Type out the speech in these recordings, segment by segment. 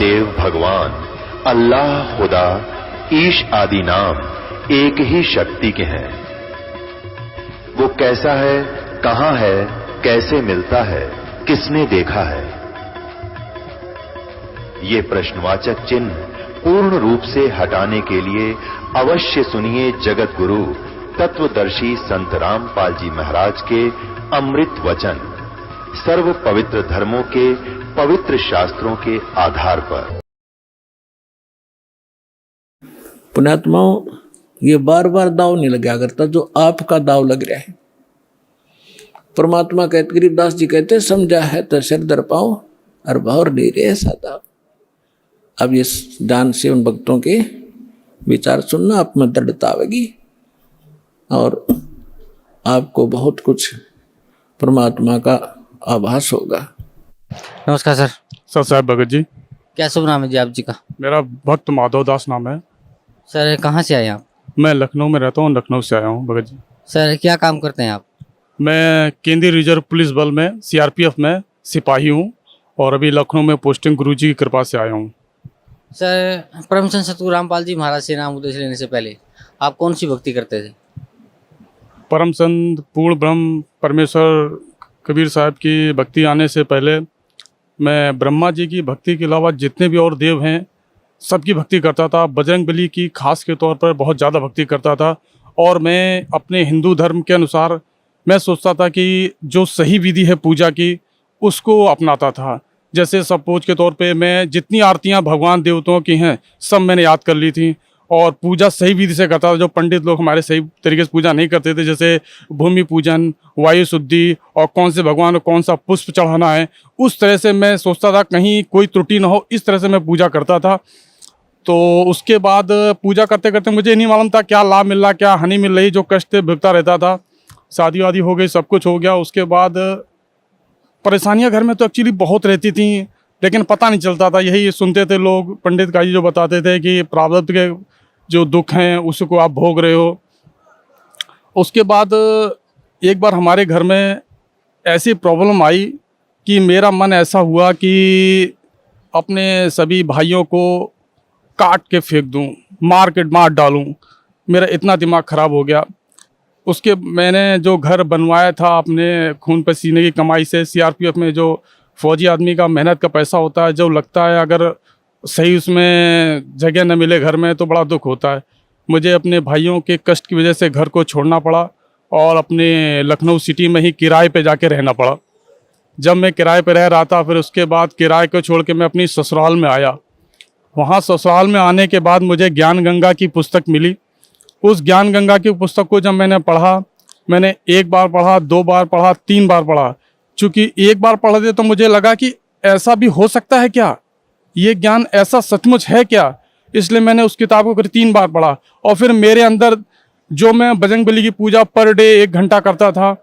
देव भगवान अल्लाह, खुदा, ईश आदि नाम एक ही शक्ति के हैं। वो कैसा है, कहां है, कैसे मिलता है, किसने देखा है? ये प्रश्नवाचक चिन्ह पूर्ण रूप से हटाने के लिए अवश्य सुनिए जगत गुरु तत्वदर्शी संत रामपाल जी महाराज के अमृत वचन, सर्व पवित्र धर्मों के पवित्र शास्त्रों के आधार पर। पुण्यात्माओं, ये बार बार दाव नहीं लगा करता जो आपका दाव लग रहा है। परमात्मा कहते, गरीबदास जी कहते, समझा है तो सिर दर पाओ और भावर नहीं रहे ऐसा दाव। अब ये ध्यान से उन भक्तों के विचार सुनना, आप में दृढ़ता आवेगी और आपको बहुत कुछ परमात्मा का आभास होगा। नमस्कार सर। सर साहब भगत जी। क्या शुभ नाम है जी आप जी का? मेरा भक्त माधव दास नाम है। सर कहाँ से आए आप? मैं लखनऊ में रहता हूँ, लखनऊ से आया हूँ भगत जी। सर क्या काम करते हैं आप? मैं केंद्रीय रिजर्व पुलिस बल में सीआरपीएफ में सिपाही हूँ और अभी लखनऊ में पोस्टिंग गुरुजी की कृपा से आया हूँ। सर परम संत सतगुरु रामपाल जी महाराज से नाम उपदेश लेने से पहले आप कौन सी भक्ति करते थे? परम संत पूर्ण ब्रह्म परमेश्वर कबीर साहब की भक्ति आने से पहले मैं ब्रह्मा जी की भक्ति के अलावा जितने भी और देव हैं सबकी भक्ति करता था। बजरंगबली की खास के तौर पर बहुत ज़्यादा भक्ति करता था और मैं अपने हिंदू धर्म के अनुसार मैं सोचता था कि जो सही विधि है पूजा की उसको अपनाता था। जैसे सपोज के तौर पे मैं जितनी आरतियां भगवान देवताओं की हैं सब मैंने याद कर ली थी और पूजा सही विधि से करता था। जो पंडित लोग हमारे सही तरीके से पूजा नहीं करते थे, जैसे भूमि पूजन, वायु शुद्धि और कौन से भगवान को कौन सा पुष्प चढ़ाना है, उस तरह से मैं सोचता था कहीं कोई त्रुटि ना हो, इस तरह से मैं पूजा करता था। तो उसके बाद पूजा करते करते मुझे नहीं मालूम था क्या लाभ मिल रहा, क्या हानि मिल रही। जो कष्ट भुगता रहता था, शादी वादी हो गई, सब कुछ हो गया। उसके बाद परेशानियां घर में तो एक्चुअली बहुत रहती थी, लेकिन पता नहीं चलता था। यही सुनते थे लोग, पंडित का जी जो बताते थे कि प्रारब्ध के जो दुख हैं उसको आप भोग रहे हो। उसके बाद एक बार हमारे घर में ऐसी प्रॉब्लम आई कि मेरा मन ऐसा हुआ कि अपने सभी भाइयों को काट के फेंक दूं, मार डालूं। मेरा इतना दिमाग ख़राब हो गया। उसके मैंने जो घर बनवाया था अपने खून पसीने की कमाई से, सीआरपीएफ में जो फौजी आदमी का मेहनत का पैसा होता है, जो लगता है अगर सही उसमें जगह न मिले घर में तो बड़ा दुख होता है। मुझे अपने भाइयों के कष्ट की वजह से घर को छोड़ना पड़ा और अपने लखनऊ सिटी में ही किराए पे जाके रहना पड़ा। जब मैं किराए पे रह रहा था, फिर उसके बाद किराए को छोड़ के मैं अपनी ससुराल में आया। वहाँ ससुराल में आने के बाद मुझे ज्ञान गंगा की पुस्तक मिली। उस ज्ञान गंगा की पुस्तक को जब मैंने पढ़ा, मैंने एक बार पढ़ा, 2 बार पढ़ा, 3 बार पढ़ा। चूँकि एक बार पढ़ दे तो मुझे लगा कि ऐसा भी हो सकता है क्या, ये ज्ञान ऐसा सचमुच है क्या, इसलिए मैंने उस किताब को करीब 3 बार पढ़ा। और फिर मेरे अंदर जो मैं बजरंगबली की पूजा पर डे 1 घंटा करता था,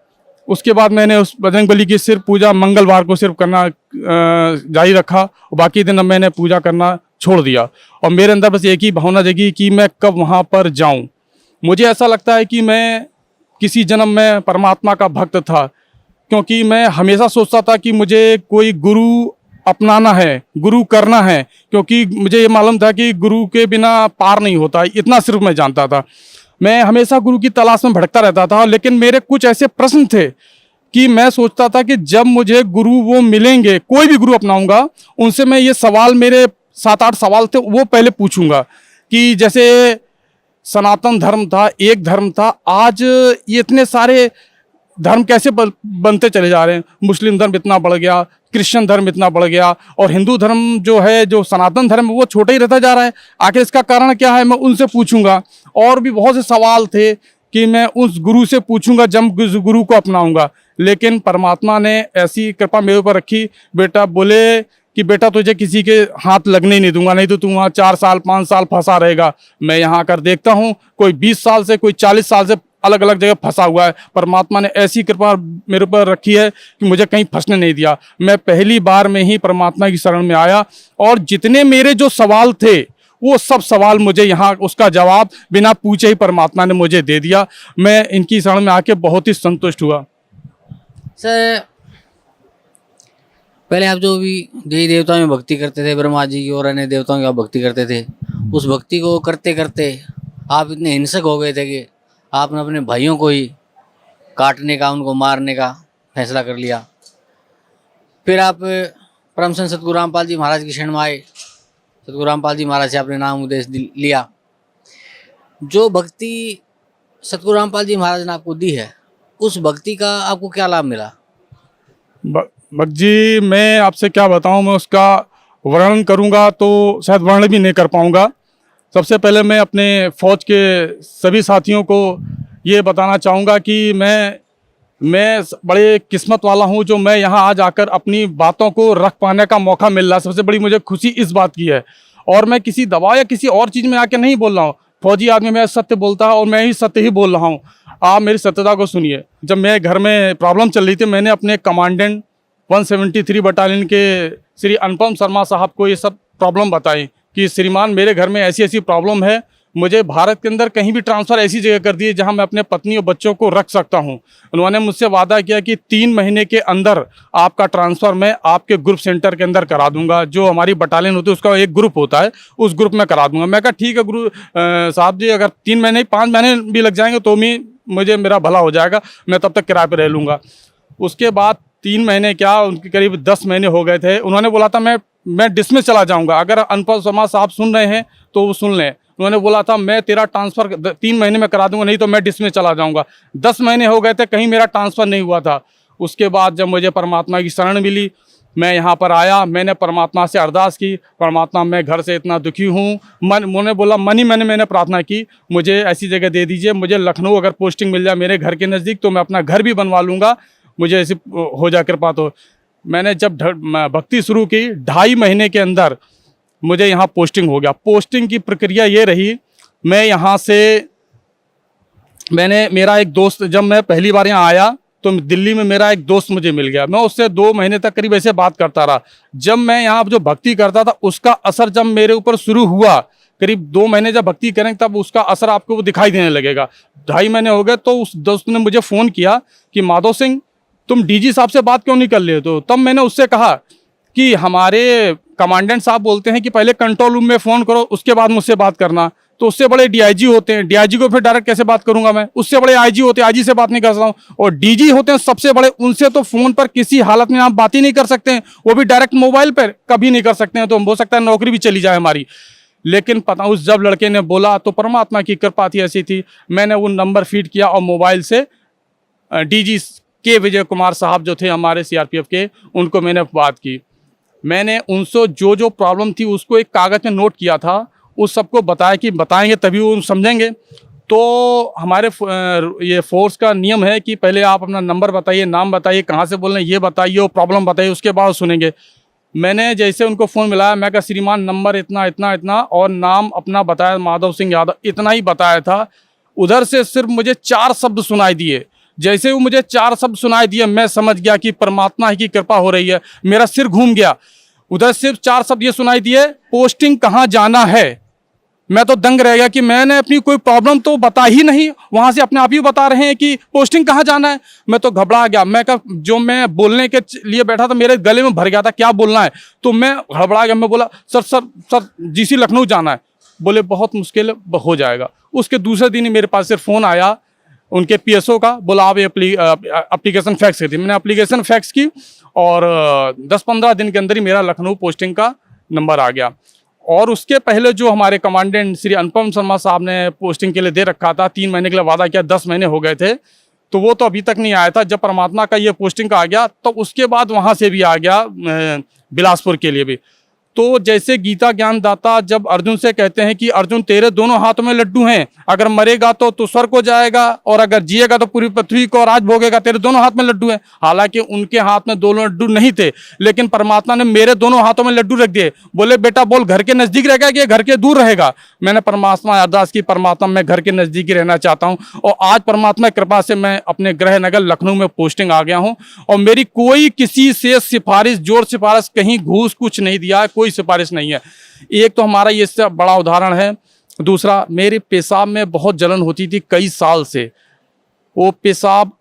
उसके बाद मैंने उस बजरंगबली की सिर्फ पूजा मंगलवार को सिर्फ करना जारी रखा और बाकी दिन अब मैंने पूजा करना छोड़ दिया। और मेरे अंदर बस एक ही भावना जगी कि मैं कब वहाँ पर जाऊँ। मुझे ऐसा लगता है कि मैं किसी जन्म में परमात्मा का भक्त था, क्योंकि मैं हमेशा सोचता था कि मुझे कोई गुरु अपनाना है, गुरु करना है, क्योंकि मुझे ये मालूम था कि गुरु के बिना पार नहीं होता। इतना सिर्फ मैं जानता था। मैं हमेशा गुरु की तलाश में भटकता रहता था, लेकिन मेरे कुछ ऐसे प्रश्न थे कि मैं सोचता था कि जब मुझे गुरु वो मिलेंगे, कोई भी गुरु अपनाऊंगा, उनसे मैं ये सवाल, मेरे 7-8 सवाल थे, वो पहले पूछूंगा। कि जैसे सनातन धर्म था, एक धर्म था, आज ये इतने सारे धर्म कैसे बनते चले जा रहे हैं। मुस्लिम धर्म इतना बढ़ गया, क्रिश्चियन धर्म इतना बढ़ गया और हिंदू धर्म जो है, जो सनातन धर्म, वो छोटा ही रहता जा रहा है। आखिर इसका कारण क्या है, मैं उनसे पूछूंगा। और भी बहुत से सवाल थे कि मैं उस गुरु से पूछूंगा जब गुरु को अपनाऊंगा। लेकिन परमात्मा ने ऐसी कृपा मेरे ऊपर रखी, बेटा बोले कि बेटा तुझे किसी के हाथ लगने ही नहीं दूंगा, नहीं तो तू वहाँ 4 साल 5 साल फंसा रहेगा। मैं यहाँ आकर देखता हूँ, कोई 20 साल से, कोई 40 साल से अलग अलग जगह फंसा हुआ है। परमात्मा ने ऐसी कृपा मेरे ऊपर रखी है कि मुझे कहीं फंसने नहीं दिया। मैं पहली बार में ही परमात्मा की शरण में आया और जितने मेरे जो सवाल थे, वो सब सवाल मुझे यहाँ उसका जवाब बिना पूछे ही परमात्मा ने मुझे दे दिया। मैं इनकी शरण में आके बहुत ही संतुष्ट हुआ। सर पहले आप जो भी देवी देवताओं में भक्ति करते थे, ब्रह्मा जी की और अन्य देवताओं की आप भक्ति करते थे, उस भक्ति को करते करते आप इतने हिंसक हो गए थे कि आपने अपने भाइयों को ही काटने का, उनको मारने का फैसला कर लिया। फिर आप परम संत सतगुरु रामपाल जी महाराज की शरण में आए। सतगुरु रामपाल जी महाराज से आपने नाम उपदेश लिया। जो भक्ति सतगुरु रामपाल जी महाराज ने आपको दी है, उस भक्ति का आपको क्या लाभ मिला? भक्त जी, मैं आपसे क्या बताऊं, मैं उसका वर्णन करूंगा तो शायद वर्णन भी नहीं कर पाऊंगा। सबसे पहले मैं अपने फौज के सभी साथियों को ये बताना चाहूँगा कि मैं बड़े किस्मत वाला हूँ जो मैं यहाँ आज आकर अपनी बातों को रख पाने का मौका मिल रहा है। सबसे बड़ी मुझे खुशी इस बात की है। और मैं किसी दवा या किसी और चीज़ में आके नहीं बोल रहा हूँ। फौजी आदमी मैं सत्य बोलता है और मैं ही सत्य ही बोल रहा हूँ। आप मेरी सत्यता को सुनिए। जब मैं घर में प्रॉब्लम चल रही थी, मैंने अपने कमांडेंट 173 बटालियन के श्री अनुपम शर्मा साहब को ये सब प्रॉब्लम बताई कि श्रीमान मेरे घर में ऐसी ऐसी प्रॉब्लम है, मुझे भारत के अंदर कहीं भी ट्रांसफ़र ऐसी जगह कर दिए जहां मैं अपने पत्नी और बच्चों को रख सकता हूं। उन्होंने मुझसे वादा किया कि 3 महीने के अंदर आपका ट्रांसफ़र मैं आपके ग्रुप सेंटर के अंदर करा दूंगा। जो हमारी बटालियन होती है उसका एक ग्रुप होता है, उस ग्रुप में करा दूंगा। मैं कहा ठीक है गुरु साहब जी, अगर 3 महीने 5 महीने भी लग जाएंगे तो भी मुझे मेरा भला हो जाएगा, मैं तब तक किराए पर रह लूँगा। उसके बाद 3 महीने क्या, उनके करीब 10 महीने हो गए थे। उन्होंने बोला था मैं डिसमिस चला जाऊँगा। अगर अनुपम शर्मा साहब सुन रहे हैं तो वो सुन लें। उन्होंने बोला था मैं तेरा ट्रांसफ़र 3 महीने में करा दूंगा, नहीं तो मैं डिसमिस चला जाऊंगा। 10 महीने हो गए थे, कहीं मेरा ट्रांसफ़र नहीं हुआ था। उसके बाद जब मुझे परमात्मा की शरण मिली, मैं यहाँ पर आया, मैंने परमात्मा से अरदास की, परमात्मा मैं घर से इतना दुखी हूँ। उन्होंने बोला मैंने प्रार्थना की, मुझे ऐसी जगह दे दीजिए, मुझे लखनऊ अगर पोस्टिंग मिल जाए मेरे घर के नज़दीक तो मैं अपना घर भी बनवा लूँगा, मुझे ऐसी हो जाए कृपा। तो मैंने जब भक्ति शुरू की, 2.5 महीने के अंदर मुझे यहाँ पोस्टिंग हो गया। पोस्टिंग की प्रक्रिया ये रही, मैं यहाँ से मेरा एक दोस्त, जब मैं पहली बार यहाँ आया तो दिल्ली में मेरा एक दोस्त मुझे मिल गया। मैं उससे 2 महीने तक करीब ऐसे बात करता रहा। जब मैं यहाँ जो भक्ति करता था उसका असर जब मेरे ऊपर शुरू हुआ, करीब 2 महीने जब भक्ति करेंगे तब उसका असर आपको वो दिखाई देने लगेगा। 2.5 महीने हो गए तो उस दोस्त ने मुझे फ़ोन किया कि माधव सिंह तुम डीजी साहब से बात क्यों नहीं कर ले? तो तब मैंने उससे कहा कि हमारे कमांडेंट साहब बोलते हैं कि पहले कंट्रोल रूम में फ़ोन करो, उसके बाद मुझसे बात करना। तो उससे बड़े डीआईजी होते हैं, डीआईजी को फिर डायरेक्ट कैसे बात करूंगा मैं? उससे बड़े आईजी होते हैं, आईजी से बात नहीं कर सकता हूँ। और डीजी होते हैं सबसे बड़े, उनसे तो फ़ोन पर किसी हालत में आप बात ही नहीं कर सकते हैं, वो भी डायरेक्ट मोबाइल पर कभी नहीं कर सकते हैं। तो हो सकता है नौकरी भी चली जाए हमारी। लेकिन पता उस जब लड़के ने बोला तो परमात्मा की कृपा थी, ऐसी थी। मैंने वो नंबर फीड किया और मोबाइल से डीजी के विजय कुमार साहब जो थे हमारे सीआरपीएफ के, उनको मैंने बात की। मैंने उनसे जो प्रॉब्लम थी उसको एक कागज़ में नोट किया था, उस सबको बताया कि बताएंगे तभी वो समझेंगे। तो हमारे ये फोर्स का नियम है कि पहले आप अपना नंबर बताइए, नाम बताइए, कहाँ से बोल रहे हैं ये बताइए, वो प्रॉब्लम बताइए, उसके बाद सुनेंगे। मैंने जैसे उनको फ़ोन मिलाया, मैं कहा श्रीमान नंबर इतना इतना इतना और नाम अपना बताया, माधव सिंह यादव, इतना ही बताया था। उधर से सिर्फ मुझे 4 शब्द सुनाई दिए। जैसे वो मुझे 4 शब्द सुनाई दिए, मैं समझ गया कि परमात्मा की कृपा हो रही है। मेरा सिर घूम गया। उधर सिर्फ 4 शब्द ये सुनाई दिए, पोस्टिंग कहाँ जाना है। मैं तो दंग रह गया कि मैंने अपनी कोई प्रॉब्लम तो बता ही नहीं, वहाँ से अपने आप ही बता रहे हैं कि पोस्टिंग कहाँ जाना है। मैं तो घबरा गया। मैं कहा जो मैं बोलने के लिए बैठा था मेरे गले में भर गया था, क्या बोलना है। तो मैं घबरा गया। मैं बोला सर जीसी लखनऊ जाना है। बोले बहुत मुश्किल हो जाएगा। उसके दूसरे दिन ही मेरे पास सिर्फ फ़ोन आया उनके पीएसओ का, बोला आप ये एप्लीकेशन फैक्स की थी। मैंने एप्लीकेशन फैक्स की और 10-15 दिन के अंदर ही मेरा लखनऊ पोस्टिंग का नंबर आ गया। और उसके पहले जो हमारे कमांडेंट श्री अनुपम शर्मा साहब ने पोस्टिंग के लिए दे रखा था, 3 महीने के लिए वादा किया, 10 महीने हो गए थे, तो वो तो अभी तक नहीं आया था। जब परमात्मा का ये पोस्टिंग का आ गया तो उसके बाद वहाँ से भी आ गया बिलासपुर के लिए भी। तो जैसे गीता ज्ञान दाता जब अर्जुन से कहते हैं कि अर्जुन तेरे दोनों हाथों में लड्डू हैं, अगर मरेगा तो स्वर्ग को जाएगा और अगर जिएगा तो पूरी पृथ्वी को राज भोगेगा, तेरे दोनों हाथ में लड्डू हैं। हालांकि उनके हाथ में दोनों लड्डू नहीं थे, लेकिन परमात्मा ने मेरे दोनों हाथों में लड्डू रख दिए। बोले बेटा बोल घर के नजदीक रहेगा कि घर के दूर रहेगा। मैंने परमात्मा अरदास की, परमात्मा मैं घर के नजदीक ही रहना चाहता हूँ। और आज परमात्मा की कृपा से मैं अपने गृह नगर लखनऊ में पोस्टिंग आ गया हूँ। और मेरी कोई किसी से सिफारिश, जोर सिफारिश, कहीं घूस कुछ नहीं दिया, कोई सिफारिश नहीं है। एक तो हमारा ये इससे बड़ा उदाहरण है। दूसरा, मेरे पेशाब में बहुत जलन होती थी कई साल से। वो पेशाब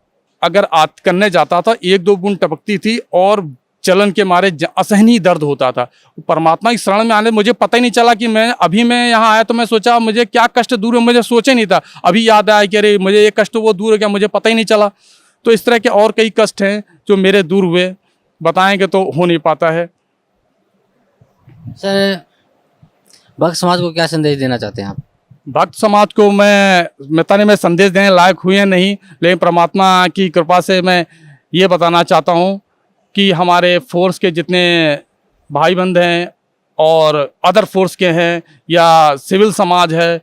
अगर करने जाता था 1-2 बूंद टपकती थी और चलन के मारे असहनीय दर्द होता था। परमात्मा की शरण में आने मुझे पता ही नहीं चला कि मैं यहाँ आया तो मैं सोचा मुझे क्या कष्ट दूर है, मुझे सोचे नहीं था। अभी याद आया कि अरे मुझे ये कष्ट वो दूर हो गया, मुझे पता ही नहीं चला। तो इस तरह के और कई कष्ट हैं जो मेरे दूर हुए, बताएंगे तो हो नहीं पाता है। सर, भक्त समाज को क्या संदेश देना चाहते हैं आप? भक्त समाज को मैं संदेश देने लायक हुए नहीं, लेकिन परमात्मा की कृपा से मैं ये बताना चाहता हूँ कि हमारे फोर्स के जितने भाई बंद हैं और अदर फोर्स के हैं या सिविल समाज है,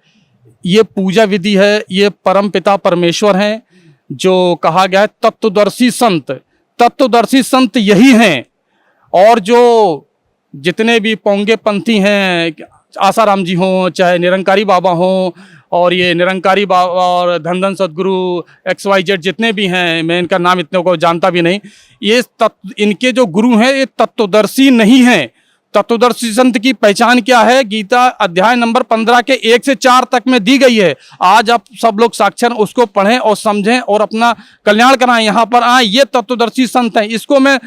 ये पूजा विधि है, ये परम पिता परमेश्वर हैं जो कहा गया है तत्वदर्शी संत। तत्वदर्शी संत यही हैं। और जो जितने भी पोंगे पंथी हैं, आसाराम जी हों चाहे निरंकारी बाबा हों, और ये निरंकारी बाबा और धन धन सदगुरु XYZ जितने भी हैं, मैं इनका नाम इतने को जानता भी नहीं, ये इनके जो गुरु हैं ये तत्वदर्शी नहीं हैं। तत्वदर्शी संत की पहचान क्या है? गीता अध्याय नंबर 15 के 1 से 4 तक में दी गई है। आज आप सब लोग साक्षर उसको पढ़ें और समझें और अपना कल्याण कराएं, यहाँ पर आए। ये तत्वदर्शी संत हैं। इसको मैं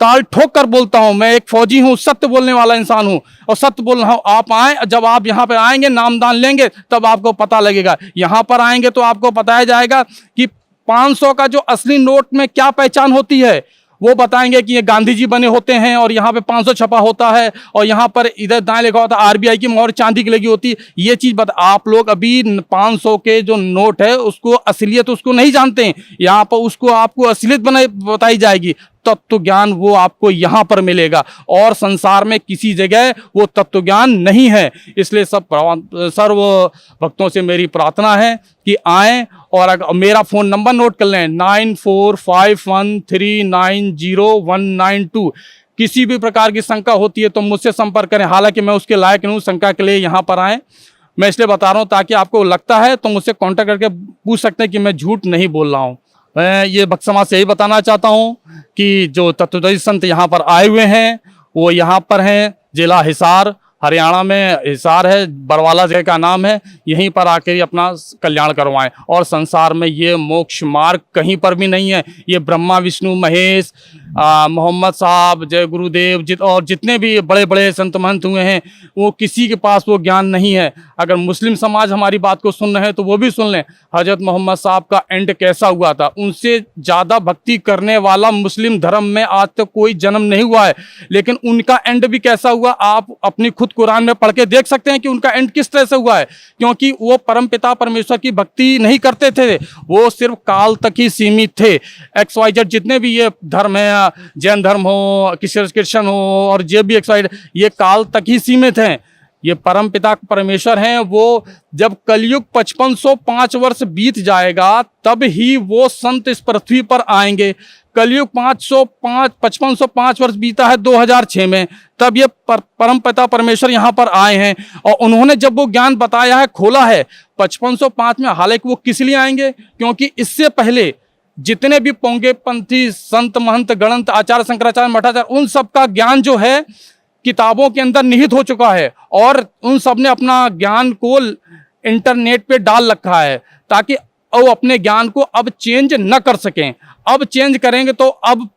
ताल ठोक कर बोलता हूं। मैं एक फौजी हूं, सत्य बोलने वाला इंसान हूं और सत्य बोल रहा हूं। आप आए, जब आप यहां पे आएंगे नामदान लेंगे तब आपको पता लगेगा। यहां पर आएंगे तो आपको बताया जाएगा कि 500 का जो असली नोट में क्या पहचान होती है। वो बताएंगे कि ये गांधी जी बने होते हैं और यहाँ पे 500 छपा होता है और यहाँ पर इधर दाएं लिखा होता है RBI की मोहर चांदी की लगी होती है। ये चीज आप लोग अभी 500 के जो नोट है उसको असलियत उसको नहीं जानते हैं। यहाँ पर उसको आपको असलियत बताई जाएगी। तत्व ज्ञान वो आपको यहाँ पर मिलेगा और संसार में किसी जगह वो तत्व ज्ञान नहीं है। इसलिए सर्व भक्तों से मेरी प्रार्थना है कि आएं और अगर मेरा फ़ोन नंबर नोट कर लें 9451390192। किसी भी प्रकार की शंका होती है तो मुझसे संपर्क करें। हालांकि मैं उसके लायक नहीं हूँ शंका के लिए यहाँ पर आएँ। मैं इसलिए बता रहा हूँ ताकि आपको लगता है तो मुझसे कॉन्टैक्ट करके पूछ सकते हैं कि मैं झूठ नहीं बोल रहा हूँ। मैं ये भक्त समाज से यही बताना चाहता हूँ कि जो तत्वदर्शी संत यहाँ पर आए हुए हैं वो यहाँ पर हैं जिला हिसार, हरियाणा में हिसार है, बरवाला जगह का नाम है। यहीं पर आके ही अपना कल्याण करवाएं। और संसार में ये मोक्ष मार्ग कहीं पर भी नहीं है। ये ब्रह्मा विष्णु महेश मोहम्मद साहब, जय गुरुदेव और जितने भी बड़े बड़े संत महंत हुए हैं वो किसी के पास वो ज्ञान नहीं है। अगर मुस्लिम समाज हमारी बात को सुन रहे हैं तो वो भी सुन लें। हजरत मोहम्मद साहब का एंड कैसा हुआ था? उनसे ज़्यादा भक्ति करने वाला मुस्लिम धर्म में आज तक कोई जन्म नहीं हुआ है। लेकिन उनका एंड भी कैसा हुआ आप अपनी खुद कुरान में पढ़ के देख सकते हैं कि उनका एंड किस तरह से हुआ है। क्योंकि वो परम पिता परमेश्वर की भक्ति नहीं करते थे, वो सिर्फ काल तक ही सीमित थे। XYZ जितने भी ये धर्म है, जैन धर्म हो, क्रिश्चियन हो और जे भी XYZ, ये काल तक ही सीमित हैं। ये परम पिता परमेश्वर हैं। वो जब कलयुग 5505 वर्ष बीत जाएगा तब ही वो संत इस पृथ्वी पर आएंगे। कलयुग 5505 वर्ष बीता है 2006 में, तब ये परम पिता परमेश्वर यहाँ पर आए हैं और उन्होंने जब वो ज्ञान बताया है, खोला है 5505 में। हालांकि वो किस लिए आएंगे? क्योंकि इससे पहले जितने भी पोंगे पंथी संत महंत गणंत आचार्य शंकराचार्य मठाचार्य, उन सब का ज्ञान जो है किताबों के अंदर निहित हो चुका है और उन सब ने अपना ज्ञान को इंटरनेट पे डाल रखा है ताकि वो अपने ज्ञान को अब चेंज न कर सकें। अब चेंज करेंगे तो अब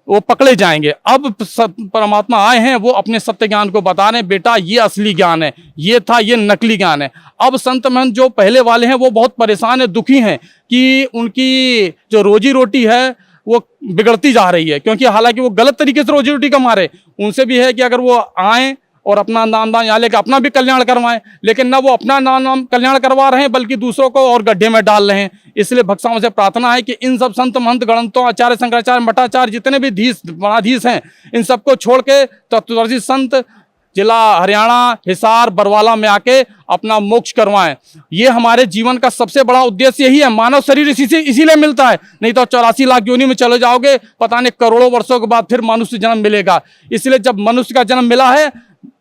वो पकड़े जाएंगे। अब परमात्मा आए हैं, वो अपने सत्य ज्ञान को बता रहे हैं, बेटा ये असली ज्ञान है, ये था ये नकली ज्ञान है। अब संत महंत जो पहले वाले हैं वो बहुत परेशान है, दुखी हैं कि उनकी जो रोजी रोटी है वो बिगड़ती जा रही है। क्योंकि हालांकि वो गलत तरीके से रोजी रोटी कमा रहे। उनसे भी है कि अगर वो आएँ और अपना नामदान यहाँ लेकर अपना भी कल्याण करवाएं, लेकिन ना वो अपना नाम कल्याण करवा रहे हैं बल्कि दूसरों को और गड्ढे में डाल रहे हैं। इसलिए भक्तों से प्रार्थना है कि इन सब संत महंत गणंतों आचार्य शंकराचार्य मठाचार्य जितने भी मठाधीश हैं इन सबको छोड़ के तत्वदर्शी संत जिला हरियाणा हिसार बरवाला में आके अपना मोक्ष करवाएं। ये हमारे जीवन का सबसे बड़ा उद्देश्य यही है। मानव शरीर इसीलिए मिलता है, नहीं तो 84 लाख योनि में चले जाओगे, पता नहीं करोड़ों वर्षों के बाद फिर मनुष्य जन्म मिलेगा। इसलिए जब मनुष्य का जन्म मिला है,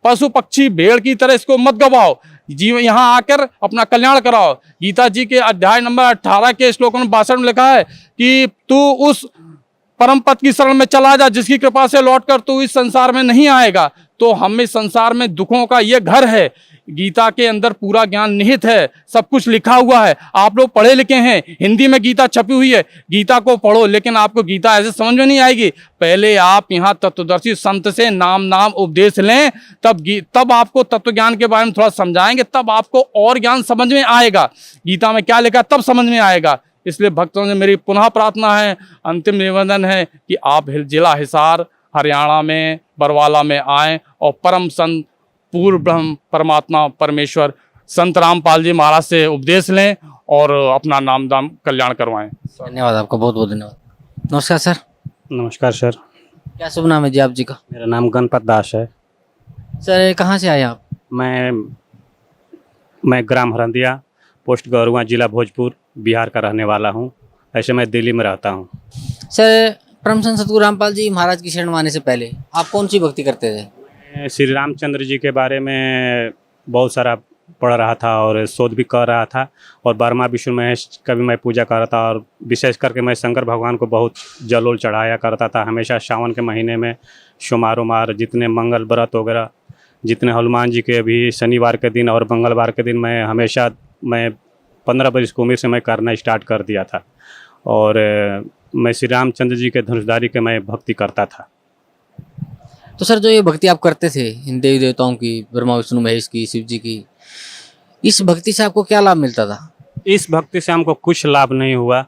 पशु पक्षी भेड़ की तरह इसको मत गवाओ, जीव यहाँ आकर अपना कल्याण कराओ। गीता जी के अध्याय नंबर 18 के श्लोक नंबर 62 में लिखा है कि तू उस परम पद की शरण में चला जा जिसकी कृपा से लौटकर तू इस संसार में नहीं आएगा। तो हम इस संसार में दुखों का ये घर है। गीता के अंदर पूरा ज्ञान निहित है, सब कुछ लिखा हुआ है। आप लोग पढ़े लिखे हैं, हिंदी में गीता छपी हुई है, गीता को पढ़ो, लेकिन आपको गीता ऐसे समझ में नहीं आएगी। पहले आप यहाँ तत्वदर्शी संत से नाम उपदेश लें, तब आपको तत्व ज्ञान के बारे में थोड़ा समझाएंगे, तब आपको और ज्ञान समझ में आएगा। गीता में क्या लिखा है तब समझ में आएगा। इसलिए भक्तों से मेरी पुनः प्रार्थना है, अंतिम निवेदन है कि आप जिला हिसार हरियाणा में बरवाला में आएँ और परम संत पूर्ण ब्रह्म परमात्मा परमेश्वर संत रामपाल जी महाराज से उपदेश लें और अपना नाम दाम कल्याण करवाएं। धन्यवाद आपका, बहुत बहुत धन्यवाद। नमस्कार सर। नमस्कार सर। क्या शुभ नाम है जी आप जी का? मेरा नाम गणपत दास है। सर कहाँ से आए आप? मैं ग्राम हरंदिया, पोस्ट गौरुआ, जिला भोजपुर, बिहार का रहने वाला हूँ। ऐसे मैं दिल्ली में रहता हूँ। सर परम संत सतगुरु रामपाल जी महाराज की शरण में आने से पहले आप कौन सी भक्ति करते थे? श्री रामचंद्र जी के बारे में बहुत सारा पढ़ रहा था और शोध भी कर रहा था, और बर्मा विष्णु महेश का भी मैं पूजा कर रहा था, और विशेष करके मैं शंकर भगवान को बहुत जल उल चढ़ाया करता था। हमेशा सावन के महीने में सोमवार उमार जितने मंगल व्रत वगैरह, जितने हनुमान जी के भी शनिवार के दिन और मंगलवार के दिन मैं 15 बरस की उम्र से मैं करना स्टार्ट कर दिया था। और मैं श्री रामचंद्र जी के धनुषधारी के मैं भक्ति करता था। तो सर जो ये भक्ति आप करते थे इन देवी देवताओं की, ब्रह्मा विष्णु महेश की, शिव जी की, इस भक्ति से आपको क्या लाभ मिलता था? इस भक्ति से हमको कुछ लाभ नहीं हुआ,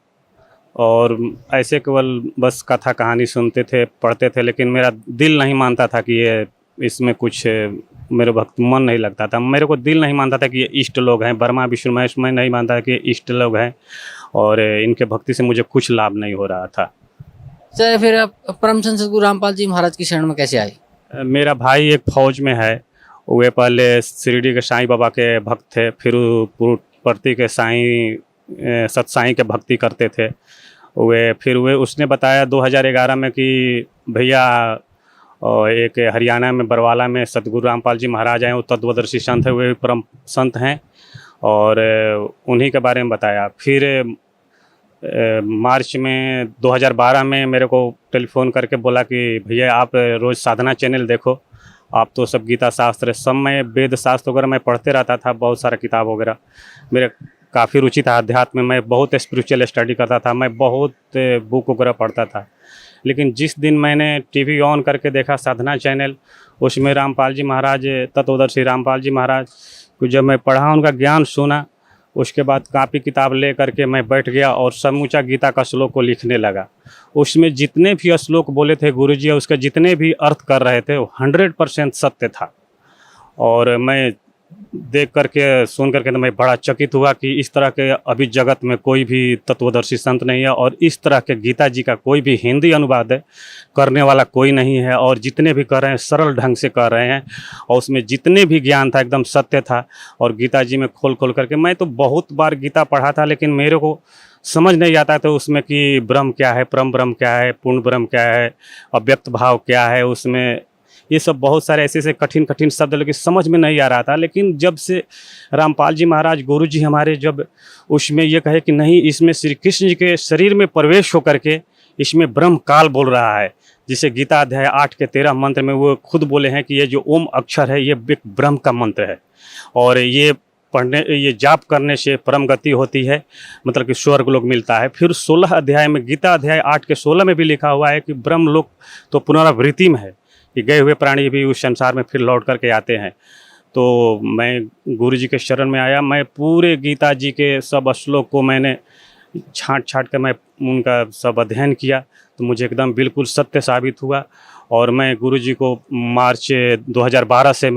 और ऐसे केवल बस कथा कहानी सुनते थे, पढ़ते थे, लेकिन मेरा दिल नहीं मानता था कि ये इसमें कुछ मेरे भक्त मन नहीं लगता था। मेरे को दिल नहीं मानता था कि ये इष्ट लोग हैं। बर्मा विष्णु महेश मैं नहीं मानता कि ये इष्ट लोग हैं, और इनके भक्ति से मुझे कुछ लाभ नहीं हो रहा था। सर फिर आप परम संत सतगुरु रामपाल जी महाराज की शरण में कैसे आए? मेरा भाई एक फौज में है, वे पहले शिरडी के साईं बाबा के भक्त थे, फिर पुरपर्ती के साईं सतसाई के भक्ति करते थे। फिर उसने बताया 2011 में कि भैया एक हरियाणा में बरवाला में सतगुरु रामपाल जी महाराज आए, वो तत्वदर्शी संत है, वे परम संत हैं, और उन्हीं के बारे में बताया। फिर मार्च में 2012 में मेरे को टेलीफोन करके बोला कि भैया आप रोज़ साधना चैनल देखो, आप तो सब गीता शास्त्र सब, मैं वेद शास्त्र वगैरह मैं पढ़ते रहता था, बहुत सारा किताब वगैरह, मेरे काफ़ी रुचि था अध्यात्म में, मैं बहुत स्पिरिचुअल स्टडी करता था, मैं बहुत बुक वगैरह पढ़ता था। लेकिन जिस दिन मैंने टीवी ऑन करके देखा साधना चैनल, उसमें रामपाल जी महाराज, तत्वदर्शी रामपाल जी महाराज को जब मैं पढ़ा, उनका ज्ञान सुना, उसके बाद कापी किताब ले करके मैं बैठ गया और समूचा गीता का श्लोक को लिखने लगा। उसमें जितने भी श्लोक बोले थे गुरुजी, उसके जितने भी अर्थ कर रहे थे वो 100% सत्य था। और मैं देख करके सुन करके तो मैं बड़ा चकित हुआ कि इस तरह के अभी जगत में कोई भी तत्वदर्शी संत नहीं है, और इस तरह के गीता जी का कोई भी हिंदी अनुवाद करने वाला कोई नहीं है, और जितने भी कर रहे हैं सरल ढंग से कर रहे हैं, और उसमें जितने भी ज्ञान था एकदम सत्य था। और गीता जी में खोल खोल करके, मैं तो बहुत बार गीता पढ़ा था, लेकिन मेरे को समझ नहीं आता था उसमें कि ब्रह्म क्या है, परम ब्रह्म क्या है, पूर्ण ब्रह्म क्या है, अव्यक्त भाव क्या है, उसमें ये सब बहुत सारे ऐसे कठिन कठिन शब्द लेकिन समझ में नहीं आ रहा था। लेकिन जब से रामपाल जी महाराज गुरु जी हमारे जब उसमें ये कहे कि नहीं, इसमें श्री कृष्ण जी के शरीर में प्रवेश होकर के इसमें ब्रह्म काल बोल रहा है, जिसे गीता अध्याय 8 के 13 मंत्र में वो खुद बोले हैं कि ये जो ओम अक्षर है ये ब्रह्म का मंत्र है, और ये ये जाप करने से परम गति होती है, मतलब कि स्वर्ग लोक मिलता है। फिर 16 अध्याय में, गीता अध्याय 8 के 16 में भी लिखा हुआ है कि ब्रह्म लोक तो पुनरावृत्ति में है, कि गए हुए प्राणी भी उस संसार में फिर लौट करके आते हैं। तो मैं गुरु जी के शरण में आया, मैं पूरे गीता जी के सब श्लोक को मैंने छाँट कर मैं उनका सब अध्ययन किया, तो मुझे एकदम बिल्कुल सत्य साबित हुआ। और मैं गुरु जी को मार्च 2012 से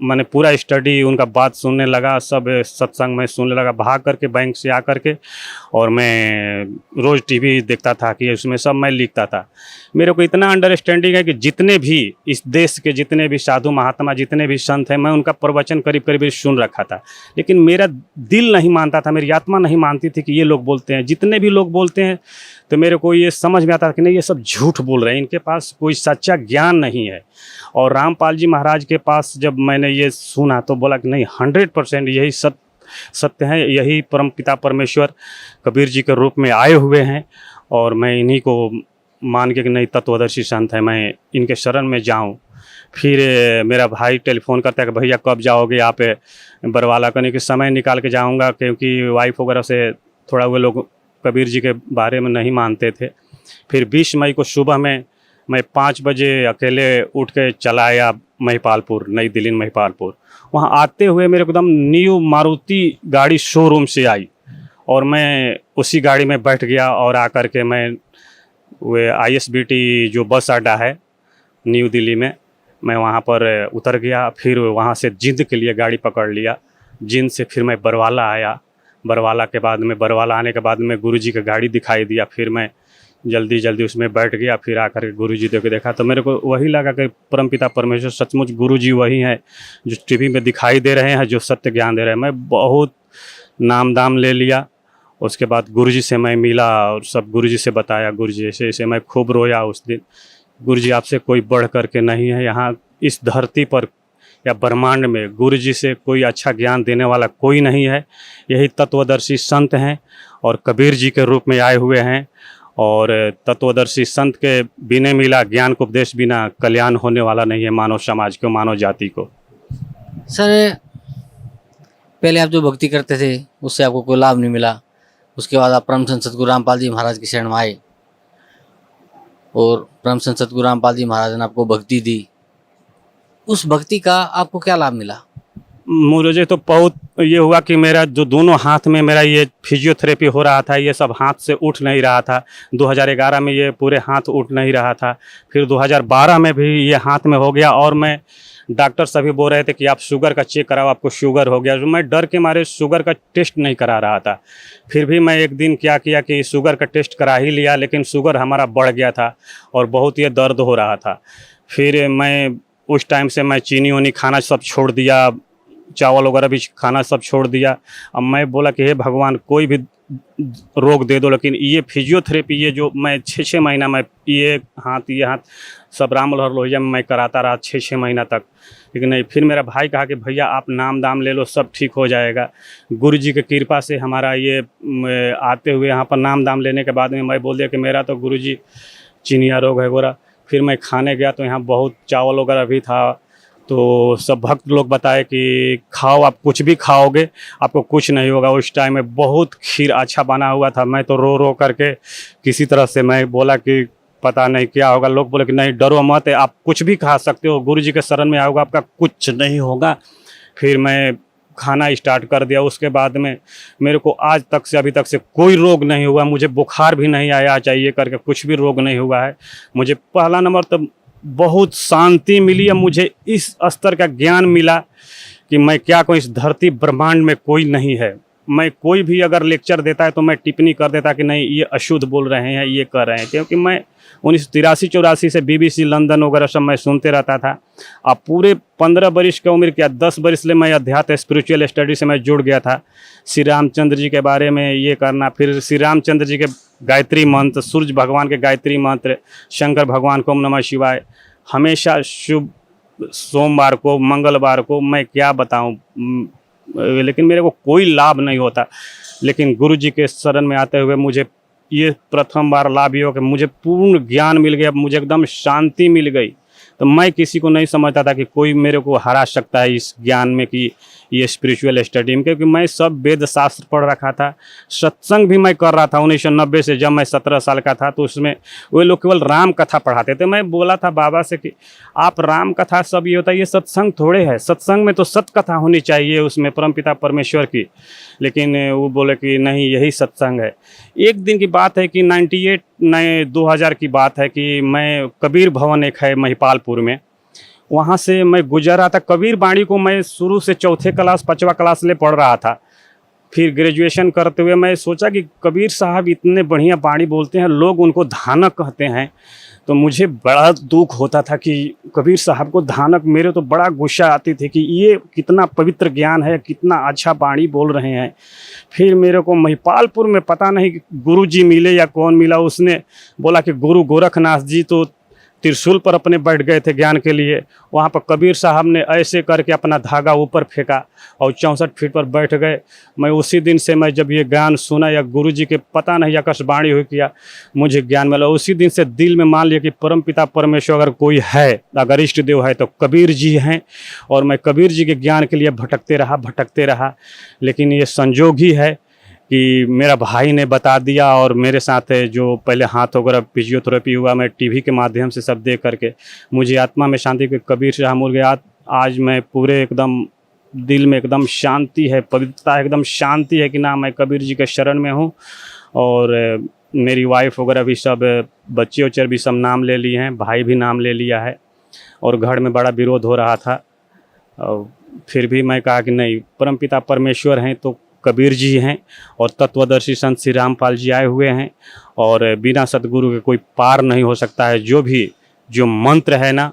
मैंने पूरा स्टडी उनका बात सुनने लगा, सब सत्संग में सुनने लगा, भाग करके बैंक से आ करके, और मैं रोज़ टीवी देखता था कि उसमें सब मैं लिखता था। मेरे को इतना अंडरस्टैंडिंग है कि जितने भी इस देश के जितने भी साधु महात्मा, जितने भी संत हैं, मैं उनका प्रवचन करीब करीब सुन रखा था, लेकिन मेरा दिल नहीं मानता था, मेरी आत्मा नहीं मानती थी कि ये लोग बोलते हैं। जितने भी लोग बोलते हैं तो मेरे को ये समझ में आता था कि नहीं, ये सब झूठ बोल रहे हैं, इनके पास कोई सच्चा ज्ञान नहीं है। और रामपाल जी महाराज के पास जब मैंने ये सुना तो बोला कि नहीं, 100% यही सत्य है, यही परम पिता परमेश्वर कबीर जी के रूप में आए हुए हैं, और मैं इन्हीं को मान के कि नहीं तत्वदर्शी संत है, मैं इनके शरण में जाऊं। फिर मेरा भाई टेलीफोन करता है कि भैया कब जाओगे आप बरवाला, करने के समय निकाल के जाऊंगा, क्योंकि वाइफ वगैरह से थोड़ा वो लोग कबीर जी के बारे में नहीं मानते थे। फिर 20 मई को सुबह में मैं 5 बजे अकेले उठ के चला आया महिपालपुर, नई दिल्ली महिपालपुर। वहाँ आते हुए मेरे को एकदम न्यू मारुति गाड़ी शोरूम से आई और मैं उसी गाड़ी में बैठ गया और आकर के मैं वे ISBT जो बस अड्डा है न्यू दिल्ली में, मैं वहाँ पर उतर गया। फिर वहाँ से जिंद के लिए गाड़ी पकड़ लिया। जिंद से फिर मैं बरवाला आया। बरवाला के बाद में, बरवाला आने के बाद में गुरुजी का गाड़ी दिखाई दिया। फिर मैं जल्दी जल्दी उसमें बैठ गया। फिर आकर के गुरुजी को देखा तो मेरे को वही लगा कि परमपिता परमेश्वर सचमुच गुरुजी वही हैं जो टीवी में दिखाई दे रहे हैं, जो सत्य ज्ञान दे रहे हैं। मैं बहुत नाम दाम ले लिया। उसके बाद गुरुजी से मैं मिला और सब गुरुजी से बताया। गुरुजी ऐसे ऐसे, मैं खूब रोया उस दिन। गुरुजी आपसे कोई बढ़ कर के नहीं है, यहाँ इस धरती पर या ब्रह्मांड में गुरुजी से कोई अच्छा ज्ञान देने वाला कोई नहीं है। यही तत्वदर्शी संत हैं और कबीर जी के रूप में आए हुए हैं। और तत्वदर्शी संत के बिना मिला ज्ञान को उपदेश बिना कल्याण होने वाला नहीं है मानव समाज को, मानव जाति को। सर, पहले आप जो भक्ति करते थे उससे आपको कोई लाभ नहीं मिला, उसके बाद आप परम संत सतगुरु रामपाल जी महाराज की शरण में आए और परम संत सतगुरु रामपाल जी महाराज ने आपको भक्ति दी। उस भक्ति का आपको क्या लाभ मिला? मुझे तो बहुत ये हुआ कि मेरा जो दोनों हाथ में मेरा ये फिजियोथेरेपी हो रहा था, ये सब हाथ से उठ नहीं रहा था। 2011 में ये पूरे हाथ उठ नहीं रहा था। फिर 2012 में भी ये हाथ में हो गया और मैं, डॉक्टर सभी बोल रहे थे कि आप शुगर का चेक कराओ, आपको शुगर हो गया। मैं डर के मारे शुगर का टेस्ट नहीं करा रहा था। फिर भी मैं एक दिन क्या किया कि शुगर का टेस्ट करा ही लिया, लेकिन शुगर हमारा बढ़ गया था और बहुत ये दर्द हो रहा था। फिर मैं उस टाइम से मैं चीनी वनी खाना सब छोड़ दिया, चावल वगैरह भी खाना सब छोड़ दिया। अब मैं बोला कि हे भगवान, कोई भी रोग दे दो, लेकिन ये फिजियोथेरेपी, ये जो मैं 6-6 महीना मैं ये हाथ सब राम मनोहर लोहिया में मैं कराता रहा 6-6 महीना तक, लेकिन नहीं। फिर मेरा भाई कहा कि भैया आप नाम दाम ले लो, सब ठीक हो जाएगा। गुरु जी की कृपा से हमारा ये आते हुए यहाँ पर नाम दाम लेने के बाद में मैं बोल दिया कि मेरा तो गुरु जी चिनिया रोग है गोरा। फिर मैं खाने गया तो यहाँ बहुत चावल वगैरह भी था, तो सब भक्त लोग बताए कि खाओ, आप कुछ भी खाओगे आपको कुछ नहीं होगा। उस टाइम में बहुत खीर अच्छा बना हुआ था। मैं तो रो रो करके किसी तरह से मैं बोला कि पता नहीं क्या होगा। लोग बोले कि नहीं डरो मत, आप कुछ भी खा सकते हो, गुरु जी के शरण में आओगे आपका कुछ नहीं होगा। फिर मैं खाना स्टार्ट कर दिया। उसके बाद में मेरे को आज तक से, अभी तक से कोई रोग नहीं हुआ। मुझे बुखार भी नहीं आया चाहिए करके, कुछ भी रोग नहीं हुआ है। मुझे पहला नंबर तो बहुत शांति मिली है। मुझे इस स्तर का ज्ञान मिला कि मैं क्या कहूँ, इस धरती ब्रह्मांड में कोई नहीं है। मैं कोई भी अगर लेक्चर देता है तो मैं टिप्पणी कर देता कि नहीं ये अशुद्ध बोल रहे हैं, ये कर रहे हैं, क्योंकि मैं 1983-84 से BBC लंदन वगैरह सब मैं सुनते रहता था। अब पूरे 15 वर्ष की उम्र क्या 10 वर्ष ले मैं अध्यात्म स्पिरिचुअल स्टडी से मैं जुड़ गया था। श्री रामचंद्र जी के बारे में ये करना, फिर श्री रामचंद्र जी के गायत्री मंत्र, सूर्य भगवान के गायत्री मंत्र, शंकर भगवान को ओम नमः शिवाय, हमेशा शुभ सोमवार को, मंगलवार को, मैं क्या बताऊं, लेकिन मेरे को कोई लाभ नहीं होता। लेकिन गुरु जी के शरण में आते हुए मुझे ये प्रथम बार लाभ ये हो कि मुझे पूर्ण ज्ञान मिल गया, मुझे एकदम शांति मिल गई। तो मैं किसी को नहीं समझता था कि कोई मेरे को हरा सकता है इस ज्ञान में, कि ये स्पिरिचुअल स्टडी में, क्योंकि मैं सब वेद शास्त्र पढ़ रखा था। सत्संग भी मैं कर रहा था 1990 से, जब मैं 17 साल का था। तो उसमें वो लोग केवल राम कथा पढ़ाते थे। मैं बोला था बाबा से कि आप राम कथा सब ये होता है, ये सत्संग थोड़े है, सत्संग में तो सत कथा होनी चाहिए उसमें परमपिता परमेश्वर की। लेकिन वो बोले कि नहीं यही सत्संग है। एक दिन की बात है कि 2000 की बात है कि मैं कबीर भवन एक है महिपालपुर में, वहाँ से मैं गुजर रहा था। कबीर बाणी को मैं शुरू से 4थे क्लास 5वां क्लास ले पढ़ रहा था। फिर ग्रेजुएशन करते हुए मैं सोचा कि कबीर साहब इतने बढ़िया बाणी बोलते हैं, लोग उनको धानक कहते हैं। तो मुझे बड़ा दुख होता था कि कबीर साहब को धानक, मेरे तो बड़ा गुस्सा आती थी कि ये कितना पवित्र ज्ञान है, कितना अच्छा बाणी बोल रहे हैं। फिर मेरे को महिपालपुर में पता नहीं गुरु जी मिले या कौन मिला, उसने बोला कि गुरु गोरखनाथ जी तो त्रिशूल पर अपने बैठ गए थे ज्ञान के लिए। वहाँ पर कबीर साहब ने ऐसे करके अपना धागा ऊपर फेंका और 64 फीट पर बैठ गए। मैं उसी दिन से मैं जब ये ज्ञान सुना या गुरु जी के पता नहीं आकाशवाणी हुई किया मुझे ज्ञान मिला, उसी दिन से दिल में मान लिया कि परम पिता परमेश्वर अगर कोई है, अगर इष्ट देव है तो कबीर जी हैं। और मैं कबीर जी के ज्ञान के लिए भटकते रहा। लेकिन ये संजोग ही है कि मेरा भाई ने बता दिया और मेरे साथ जो पहले हाथ वगैरह फिजियोथेरेपी हुआ, मैं टीवी के माध्यम से सब देख करके मुझे आत्मा में शांति के कबीर शाह मुल गया। आज मैं पूरे एकदम दिल में एकदम शांति है, पवित्रता एकदम शांति है कि ना मैं कबीर जी के शरण में हूँ। और मेरी वाइफ वगैरह भी सब, बच्चे उच्चे भी सब नाम ले लिए हैं, भाई भी नाम ले लिया है। और घर में बड़ा विरोध हो रहा था और फिर भी मैं कहा कि नहीं, परमपिता परमेश्वर हैं तो कबीर जी हैं और तत्वदर्शी संत श्री रामपाल जी आए हुए हैं और बिना सतगुरु के कोई पार नहीं हो सकता है। जो मंत्र है ना,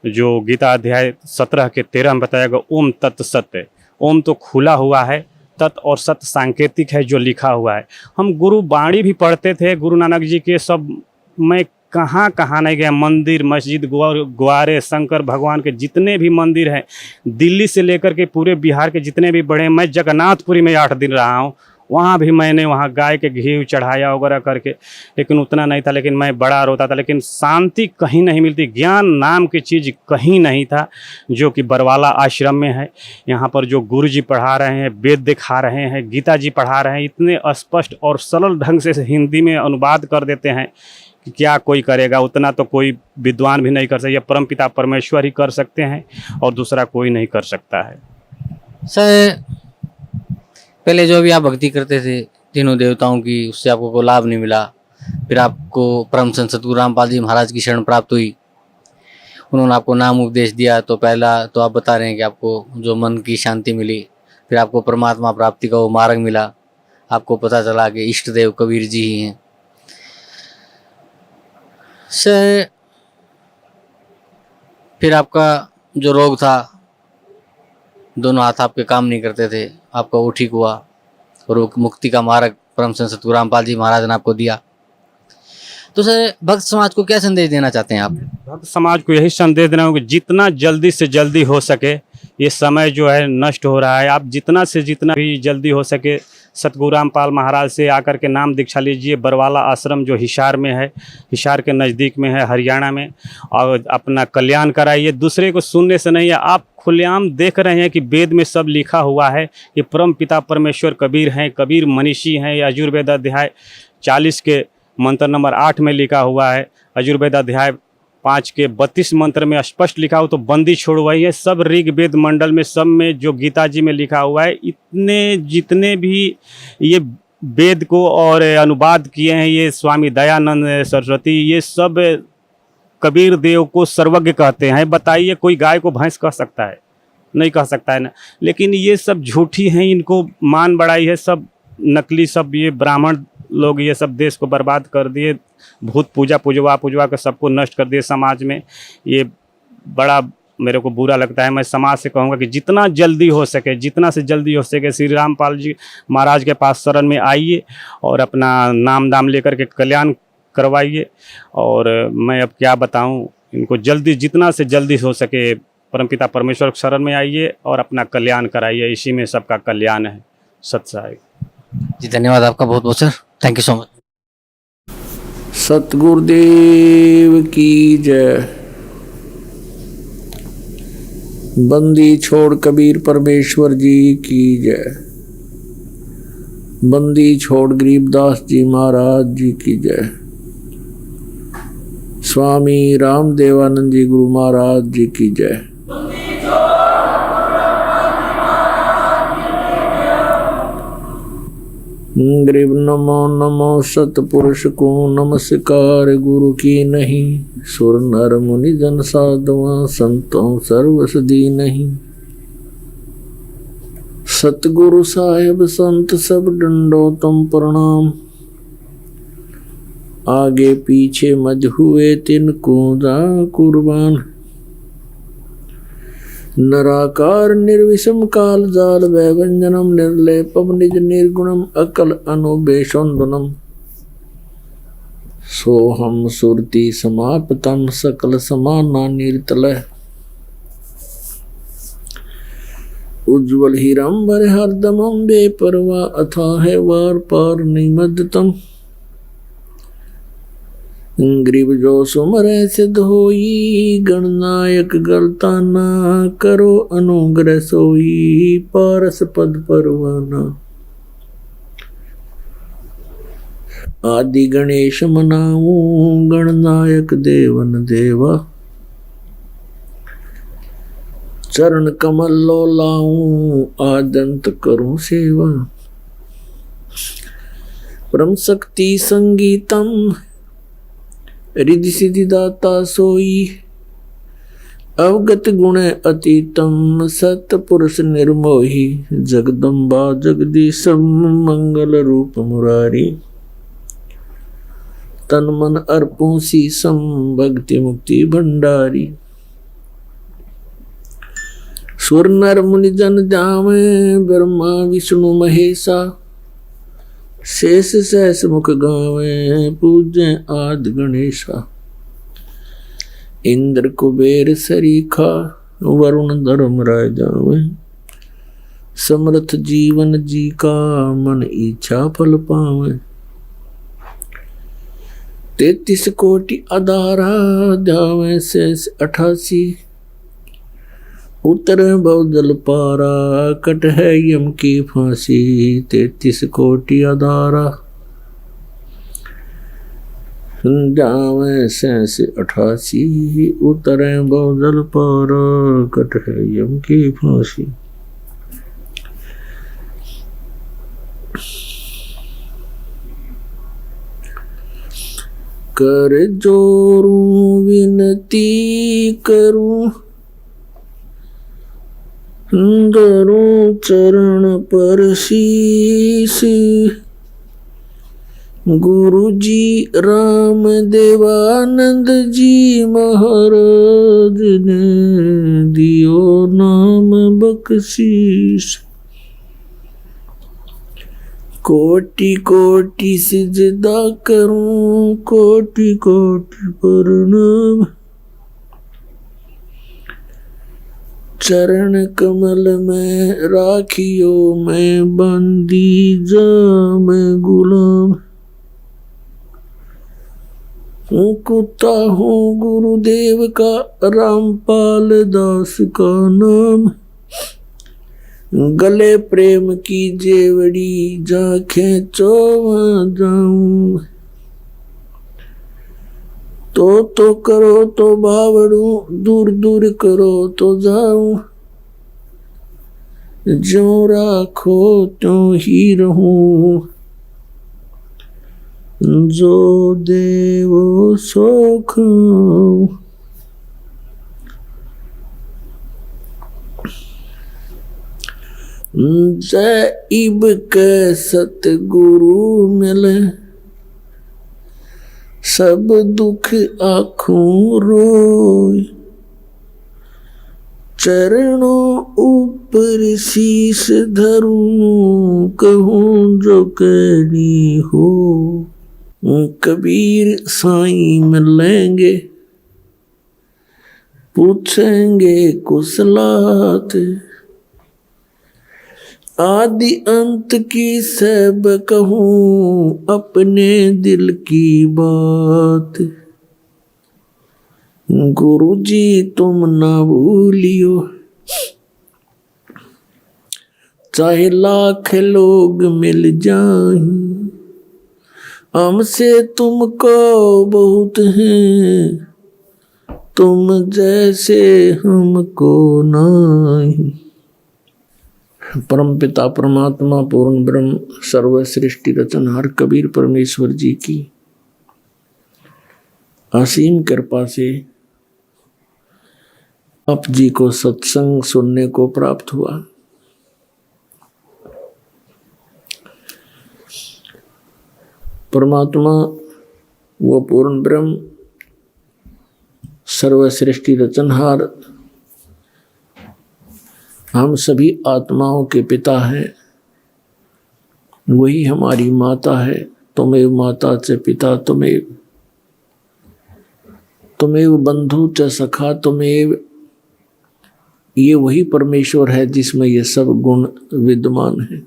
जो गीता अध्याय 17 के 13 में बताया गया, ओम तत् सत्य, ओम तो खुला हुआ है, तत् और सत्य सांकेतिक है जो लिखा हुआ है। हम गुरु बाणी भी पढ़ते थे गुरु नानक जी के, सब मैं कहाँ नहीं गया, मंदिर मस्जिद ग्वारे शंकर भगवान के जितने भी मंदिर हैं दिल्ली से लेकर के पूरे बिहार के जितने भी बड़े, मैं जगन्नाथपुरी में 8 दिन रहा हूँ, वहाँ भी मैंने वहाँ गाय के घी चढ़ाया वगैरह करके, लेकिन उतना नहीं था। लेकिन मैं बड़ा रोता था, लेकिन शांति कहीं नहीं मिलती, ज्ञान नाम की चीज़ कहीं नहीं था जो कि बरवाला आश्रम में है। यहाँ पर जो गुरु जी पढ़ा रहे हैं, वेद दिखा रहे हैं, गीता जी पढ़ा रहे हैं, इतने स्पष्ट और सरल ढंग से हिंदी में अनुवाद कर देते हैं कि क्या कोई करेगा, उतना तो कोई विद्वान भी नहीं कर सकता, परमपिता परमेश्वर ही कर सकते हैं और दूसरा कोई नहीं कर सकता है। सर पहले जो भी आप भक्ति करते थे तीनों देवताओं की, उससे आपको कोई लाभ नहीं मिला, फिर आपको परम संत सतगुरु रामपाल जी महाराज की शरण प्राप्त हुई, उन्होंने आपको नाम उपदेश दिया, तो पहला तो आप बता रहे हैं कि आपको जो मन की शांति मिली, फिर आपको परमात्मा प्राप्ति का वो मार्ग मिला, आपको पता चला कि इष्ट देव कबीर जी ही हैं। सर फिर आपका जो रोग था, दोनों हाथ आपके काम नहीं करते थे, आपका वो ठीक हुआ और वो मुक्ति का मार्ग परम संत सतगुरु रामपाल जी महाराज ने आपको दिया। तो सर भक्त समाज को क्या संदेश देना चाहते हैं आप? भक्त समाज को यही संदेश देना होगा कि जितना जल्दी से जल्दी हो सके, ये समय जो है नष्ट हो रहा है, आप जितना से जितना भी जल्दी हो सके सतगुरु रामपाल महाराज से आकर के नाम दीक्षा लीजिए। बरवाला आश्रम जो हिसार में है, हिसार के नज़दीक में है, हरियाणा में, और अपना कल्याण कराइए। दूसरे को सुनने से नहीं है, आप खुलेआम देख रहे हैं कि वेद में सब लिखा हुआ है कि परम पिता परमेश्वर कबीर हैं, कबीर मनीषी हैं। यजुर्वेद अध्याय 40 के मंत्र नंबर 8 में लिखा हुआ है, यजुर्वेद अध्याय 5 के 32 मंत्र में स्पष्ट लिखा हो, तो बंदी छोड़वाई है। सब ऋग्वेद मंडल में, सब में जो गीता जी में लिखा हुआ है, इतने जितने भी ये वेद को और अनुवाद किए हैं ये स्वामी दयानंद सरस्वती, ये सब कबीर देव को सर्वज्ञ कहते हैं। बताइए कोई गाय को भैंस कह सकता है? नहीं कह सकता है ना। लेकिन ये सब झूठी हैं, इनको मान बढ़ाई है, सब नकली, सब ये ब्राह्मण लोग ये सब देश को बर्बाद कर दिए, भूत पूजा पुजवा कर सबको नष्ट कर दिए समाज में। ये बड़ा मेरे को बुरा लगता है। मैं समाज से कहूँगा कि जितना जल्दी हो सके, जितना से जल्दी हो सके श्री रामपाल जी महाराज के पास शरण में आइए और अपना नाम दाम लेकर के कल्याण करवाइए। और मैं अब क्या बताऊँ इनको, जल्दी जितना से जल्दी हो सके परमपिता परमेश्वर शरण में आइए और अपना कल्याण कराइए, इसी में सबका कल्याण है। सत्साई जी, धन्यवाद आपका बहुत बहुत sir, thank you so much. Satgurudev की जय। बंदी छोड़ कबीर परमेश्वर जी की जय। बंदी छोड़ गरीबदास जी महाराज जी की जय। स्वामी रामदेवानंद जी गुरु महाराज जी की जय। गरीब नमो नमो सतपुरुष को नमस्कार गुरु की नहीं। सुर नर मुनि जन साधुआ संतों सर्वसदी नहीं। सतगुरु साहेब संत सब डंडो तुम प्रणाम। आगे पीछे मज हुए तिनको जा कुर्बान। नराकार निर्विषम काल जाल वैवंजनम निर्लेपम निज निर्गुणम अकल अनुबेशोन्दनम। सोहम सुरति समापतम सकल समाना निर्तलय उज्ज्वल हीरंबर हरदमं बेपरवा अथाह वार पार निमद्दतम ग्रीव जो सुमर सिद्ध होई गणनायक गलता ना करो अनुग्रह सोई पारस पद परवाना आदि गणेश मनाऊं गणनायक देवन देवा चरण कमल लो लाऊं आदंत करूं सेवा परम शक्ति संगीतम रिद्धि सिद्धि दाता सोई अवगत गुण अतीतम सत्य पुरुष निर्मोही जगदम्बा जगदीशम मंगल रूप मुरारी तन मन अर्पू सीसम भक्ति मुक्ति भंडारी सुर नर मुनि जन जावे ब्रह्मा विष्णु महेशा शेष सहस मुख गावे पूजे आद गणेशा इंद्र कुबेर सरीखा वरुण धर्म राजावे समर्थ जीवन जी का मन इच्छा फल पावे 33 कोटि अधारा जावे शेष 88 उतर बहुदल पारा कट है यम की फांसी 33 कोटि अधारा जावे शेष 88 उतर बहुदल पारा कट है यम की फांसी। कर जोरूं विनती करूं धरूं चरण पर शीश गुरु जी राम देवानंद जी महाराज ने दियो नाम बख्शीश कोटि कोटि सिजदा करूं कोटि कोटि प्रणाम चरण कमल में राखियो मैं बंदी जा मैं गुलाम कुत्ता हूँ गुरुदेव का रामपाल दास का नाम गले प्रेम की जेवड़ी जा खेचो वहाँ जाऊं तो करो तो बावड़ू दूर दूर करो तो जाऊं जो राखो त्यों ही रहूं जो देवो सो खाऊं। जय इब के सतगुरु मिले सब दुख आँखों रोय चरणों ऊपर शीश धरूं कहूँ जो कहनी हो कबीर साईं मिलेंगे पूछेंगे कुशलात आदि अंत की सब कहूँ अपने दिल की बात गुरु जी तुम ना भूलियो चाहे लाख लोग मिल जाएं हमसे तुमको बहुत हैं तुम जैसे हमको नहीं। परम पिता परमात्मा पूर्ण ब्रह्म सर्व सृष्टि रचनहार कबीर परमेश्वर जी की असीम कृपा से आप जी को सत्संग सुनने को प्राप्त हुआ। परमात्मा वो पूर्ण ब्रह्म सर्व सृष्टि रचनहार हम सभी आत्माओं के पिता हैं, वही हमारी माता है। तुम्हें माता से पिता तुम्हें तुमेव बंधु च सखा तुमेव, ये वही परमेश्वर है जिसमें ये सब गुण विद्यमान है।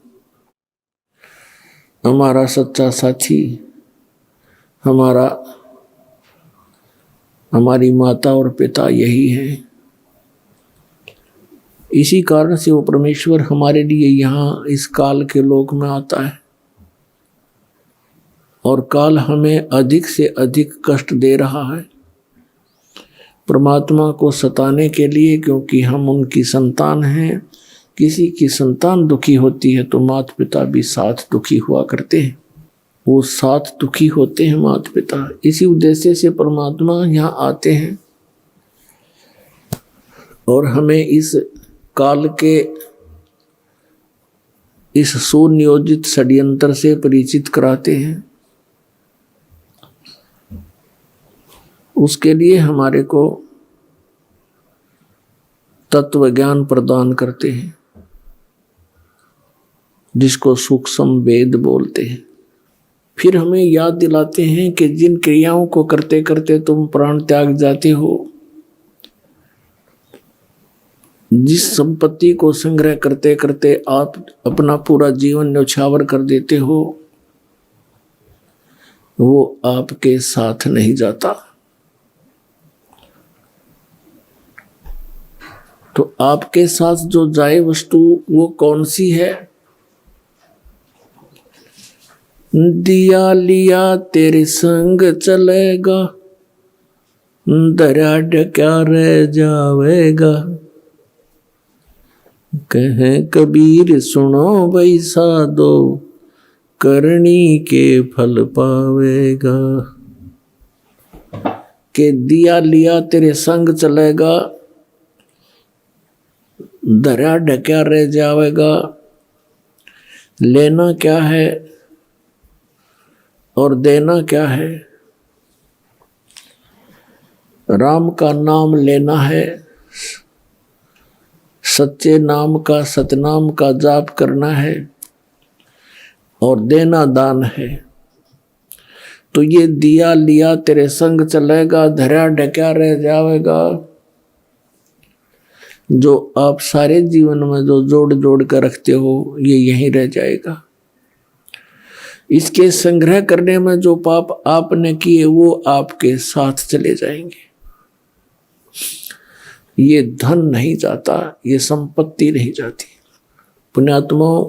हमारा सच्चा साथी, हमारी माता और पिता यही है। इसी कारण से वो परमेश्वर हमारे लिए यहाँ इस काल के लोक में आता है, और काल हमें अधिक से अधिक कष्ट दे रहा है परमात्मा को सताने के लिए, क्योंकि हम उनकी संतान हैं। किसी की संतान दुखी होती है तो माता पिता भी साथ दुखी हुआ करते हैं, वो साथ दुखी होते हैं माता पिता। इसी उद्देश्य से परमात्मा यहाँ आते हैं और हमें इस काल के इस सुनियोजित षड्यंत्र से परिचित कराते हैं। उसके लिए हमारे को तत्व ज्ञान प्रदान करते हैं, जिसको सूक्ष्म वेद बोलते हैं। फिर हमें याद दिलाते हैं कि जिन क्रियाओं को करते करते तुम प्राण त्याग जाते हो, जिस संपत्ति को संग्रह करते करते आप अपना पूरा जीवन न्यौछावर कर देते हो, वो आपके साथ नहीं जाता। तो आपके साथ जो जाए वस्तु वो कौन सी है? दिया लिया तेरे संग चलेगा, दरिया क्या रह जावेगा। कहे कबीर सुनो भाई साधो, करनी के फल पावेगा। के दिया लिया तेरे संग चलेगा, दरिया ढक्या रह जावेगा। लेना क्या है और देना क्या है? राम का नाम लेना है, सच्चे नाम का सतनाम का जाप करना है, और देना दान है। तो ये दिया लिया तेरे संग चलेगा, धरा ढक्या रह जावेगा। जो आप सारे जीवन में जो जोड़ जोड़ कर रखते हो, ये यहीं रह जाएगा। इसके संग्रह करने में जो पाप आपने किए वो आपके साथ चले जाएंगे। ये धन नहीं जाता, ये संपत्ति नहीं जाती। पुण्यात्माओं,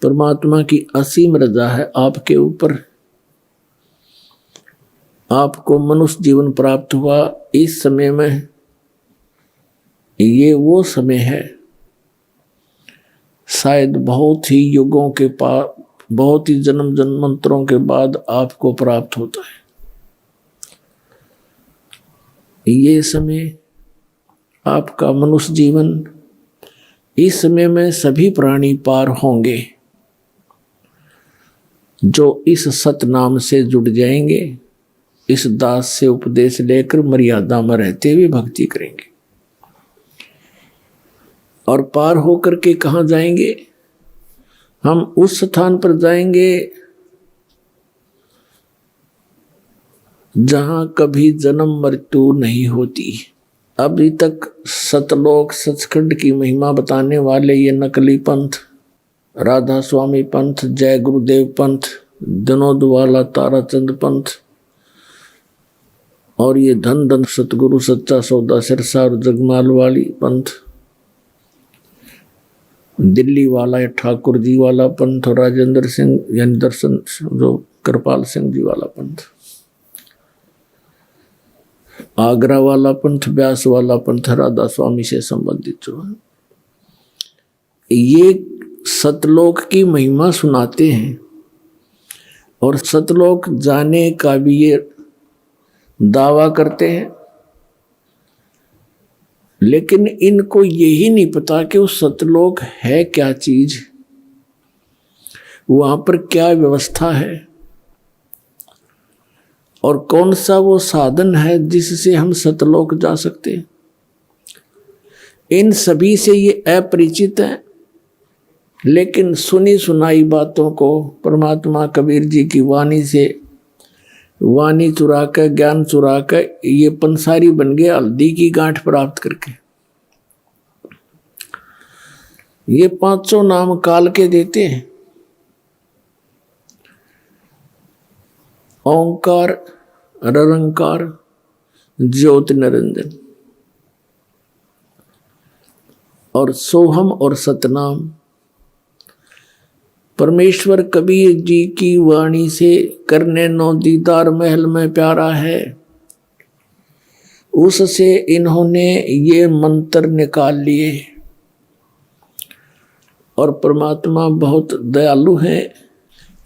परमात्मा की असीम रजा है आपके ऊपर। आपको मनुष्य जीवन प्राप्त हुआ इस समय में, ये वो समय है शायद बहुत ही युगों के बाद, बहुत ही जन्म जन्मांतरों के बाद आपको प्राप्त होता है। ये समय आपका मनुष्य जीवन, इस समय में सभी प्राणी पार होंगे जो इस सतनाम से जुड़ जाएंगे, इस दास से उपदेश लेकर मर्यादा में रहते हुए भक्ति करेंगे। और पार होकर के कहाँ जाएंगे? हम उस स्थान पर जाएंगे जहां कभी जन्म मृत्यु नहीं होती। अभी तक सतलोक सचखंड की महिमा बताने वाले ये नकली पंथ, राधा स्वामी पंथ, जय गुरुदेव पंथ, विनोद वाला ताराचंद पंथ, और ये धन धन सतगुरु सच्चा सौदा सिरसा और जगमाल वाली पंथ, दिल्ली वाला या ठाकुर जी वाला पंथ, और राजेंद्र सिंह यानी दर्शन जो कृपाल सिंह जी वाला पंथ, आगरा वाला पंथ, व्यास वाला पंथ, राधा स्वामी से संबंधित जो है, ये सतलोक की महिमा सुनाते हैं और सतलोक जाने का भी ये दावा करते हैं। लेकिन इनको यही नहीं पता कि वो सतलोक है क्या चीज, वहां पर क्या व्यवस्था है, और कौन सा वो साधन है जिससे हम सतलोक जा सकते हैं। इन सभी से ये अपरिचित है। लेकिन सुनी सुनाई बातों को परमात्मा कबीर जी की वाणी से वाणी चुरा के, ज्ञान चुरा के ये पंसारी बन गए हल्दी की गांठ प्राप्त करके। ये 500 नाम काल के देते हैं। ओंकार, निरंकार, ज्योति निरंजन और सोहम और सतनाम। परमेश्वर कबीर जी की वाणी से करने नो दीदार महल में प्यारा है, उससे इन्होंने ये मंत्र निकाल लिए। और परमात्मा बहुत दयालु हैं।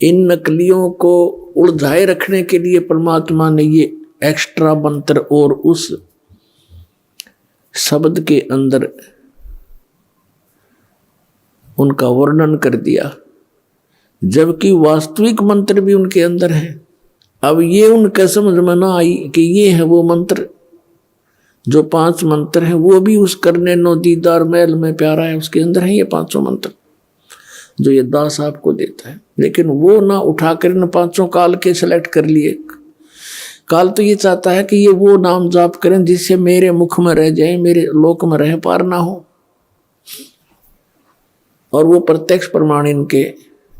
इन नकलियों को उलझाए रखने के लिए परमात्मा ने ये एक्स्ट्रा मंत्र और उस शब्द के अंदर उनका वर्णन कर दिया, जबकि वास्तविक मंत्र भी उनके अंदर है। अब ये उनके समझ में ना आई कि ये है वो मंत्र, जो 5 मंत्र हैं वो भी उस करने नो दीदार महल में प्यारा है, उसके अंदर है ये 500 मंत्र जो ये दास आपको देता है। लेकिन वो ना उठाकर इन 500 काल के सेलेक्ट कर लिए। काल तो ये चाहता है कि ये वो नाम जाप करें जिससे मेरे मुख में रह जाए, मेरे लोक में रह पार ना हो। और वो प्रत्यक्ष प्रमाण इनके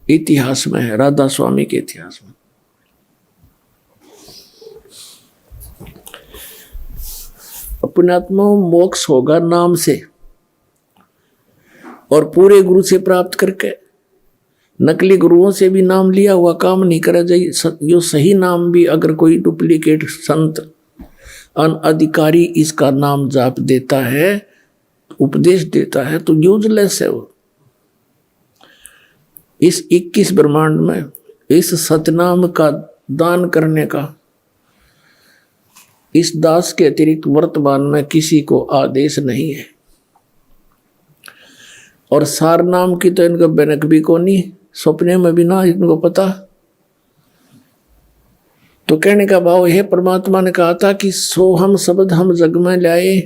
इतिहास में है, राधा स्वामी के इतिहास में। अपने आत्मा मोक्ष होगा नाम से और पूरे गुरु से प्राप्त करके। नकली गुरुओं से भी नाम लिया हुआ काम नहीं करा जाए। जो सही नाम भी अगर कोई डुप्लीकेट संत अनअधिकारी इसका नाम जाप देता है, उपदेश देता है, तो यूजलेस है वो। इस 21 ब्रह्मांड में इस सतनाम का दान करने का इस दास के अतिरिक्त वर्तमान में किसी को आदेश नहीं है। और सार नाम की तो इनको बनक भी को नहीं, सपने में भी ना इनको पता। तो कहने का भाव है, परमात्मा ने कहा था कि सोहम शब्द हम जग में लाए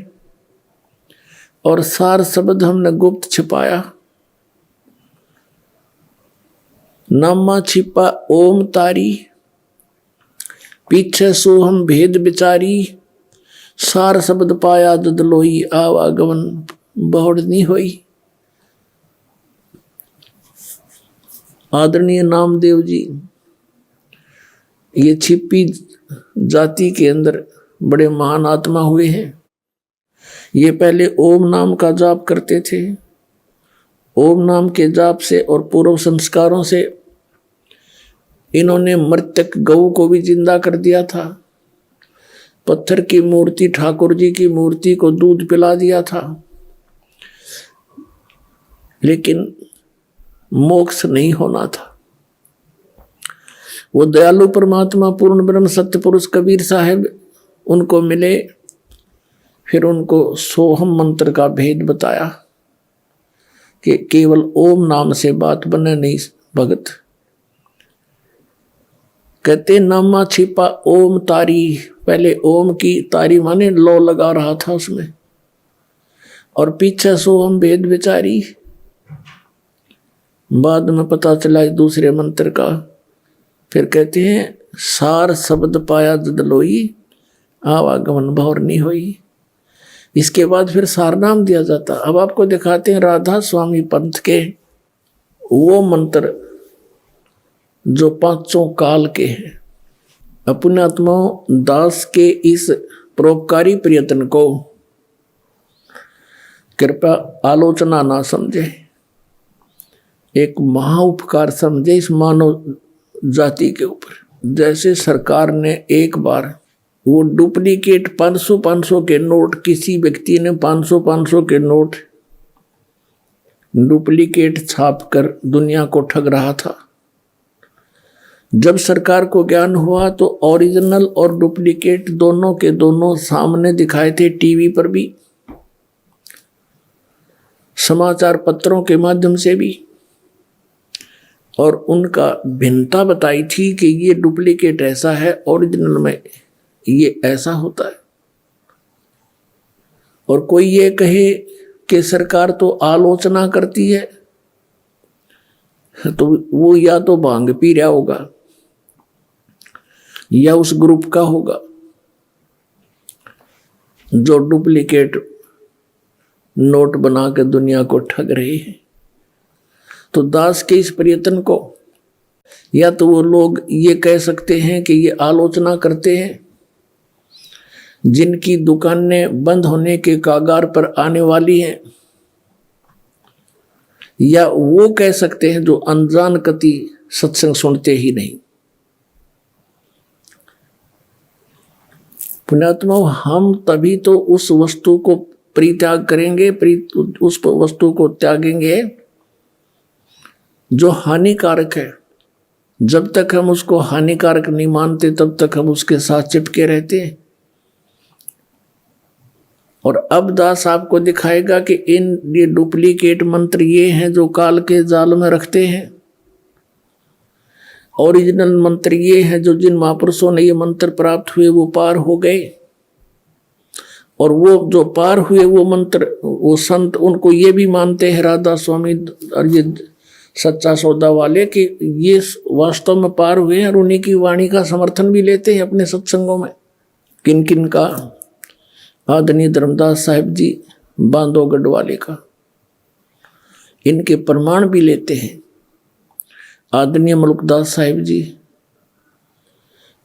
और सार शब्द हमने गुप्त छिपाया। नामा छिपा ओम तारी, पीछे सोहम भेद बिचारी, सार शब्द पाया ददलोई, आवागमन बहुड़ नहीं होई। आदरणीय नामदेव जी ये छिपी जाति के अंदर बड़े महान आत्मा हुए हैं। ये पहले ओम नाम का जाप करते थे। ओम नाम के जाप से और पूर्व संस्कारों से इन्होंने मृतक गऊ को भी जिंदा कर दिया था। पत्थर की मूर्ति, ठाकुर जी की मूर्ति को दूध पिला दिया था। लेकिन मोक्ष नहीं होना था। वो दयालु परमात्मा पूर्ण ब्रह्म सत्य पुरुष कबीर साहब उनको मिले, फिर उनको सोहम मंत्र का भेद बताया कि केवल ओम नाम से बात बने नहीं भगत। कहते नामा छिपा ओम तारी, पहले ओम की तारी माने लो लगा रहा था उसमें, और पीछे सोहम भेद विचारी। बाद में पता चला दूसरे मंत्र का। फिर कहते हैं सार शब्द पाया ददलोई, आवागमन भौर नहीं हुई। इसके बाद फिर सार नाम दिया जाता। अब आपको दिखाते हैं राधा स्वामी पंथ के वो मंत्र जो 500 काल के हैं। अपने आत्माओं दास के इस परोपकारी प्रयत्न को कृपया आलोचना ना समझे, एक महाउपकार समझे इस मानव जाति के ऊपर। जैसे सरकार ने एक बार वो डुप्लीकेट 500 के नोट, किसी व्यक्ति ने 500 के नोट डुप्लीकेट छापकर दुनिया को ठग रहा था। जब सरकार को ज्ञान हुआ तो ओरिजिनल और डुप्लीकेट दोनों के दोनों सामने दिखाए थे, टीवी पर भी, समाचार पत्रों के माध्यम से भी, और उनका भिन्नता बताई थी कि ये डुप्लीकेट ऐसा है, ओरिजिनल में ये ऐसा होता है। और कोई ये कहे कि सरकार तो आलोचना करती है, तो वो या तो भांग पी रहा होगा या उस ग्रुप का होगा जो डुप्लीकेट नोट बना के दुनिया को ठग रही है। तो दास के इस प्रयत्न को या तो वो लोग ये कह सकते हैं कि ये आलोचना करते हैं जिनकी दुकानें बंद होने के कागार पर आने वाली हैं, या वो कह सकते हैं जो अनजान कति सत्संग सुनते ही नहीं। पुण्यात्मा, हम तभी तो उस वस्तु को परित्याग करेंगे, उस वस्तु को त्यागेंगे जो हानिकारक है। जब तक हम उसको हानिकारक नहीं मानते तब तक हम उसके साथ चिपके रहते हैं। और अब दास आपको दिखाएगा कि ये डुप्लीकेट मंत्र ये हैं जो काल के जाल में रखते हैं। ओरिजिनल मंत्र ये हैं जो जिन महापुरुषों ने ये मंत्र प्राप्त हुए वो पार हो गए, और वो जो पार हुए वो मंत्र, वो संत उनको ये भी मानते हैं, राधा स्वामी और ये सच्चा सौदा वाले, कि ये वास्तव में पार हुए हैं, और उन्हीं की वाणी का समर्थन भी लेते हैं अपने सत्संगों में। किन किन का? आदरणीय धर्मदास साहिब जी बांधवगढ़ वाले का, इनके प्रमाण भी लेते हैं। आदरणीय मलुकदास साहिब जी,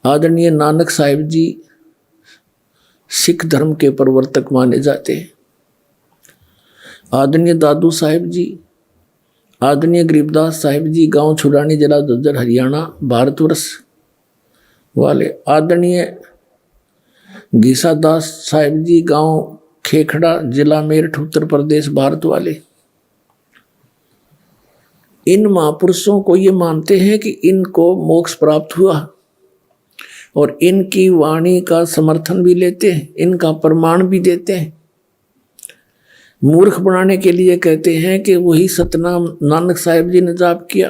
आदरणीय नानक साहिब जी सिख धर्म के प्रवर्तक माने जाते हैं। आदरणीय दादू साहिब जी, आदरणीय गरीबदास साहिब जी गांव छुड़ानी, जिला झज्जर, हरियाणा, भारतवर्ष वाले। आदरणीय गीसा दास साहिब जी गांव खेखड़ा, जिला मेरठ, उत्तर प्रदेश, भारत वाले। इन महापुरुषों को ये मानते हैं कि इनको मोक्ष प्राप्त हुआ, और इनकी वाणी का समर्थन भी लेते हैं, इनका प्रमाण भी देते हैं। मूर्ख बनाने के लिए कहते हैं कि वही सतनाम नानक साहिब जी ने जाप किया,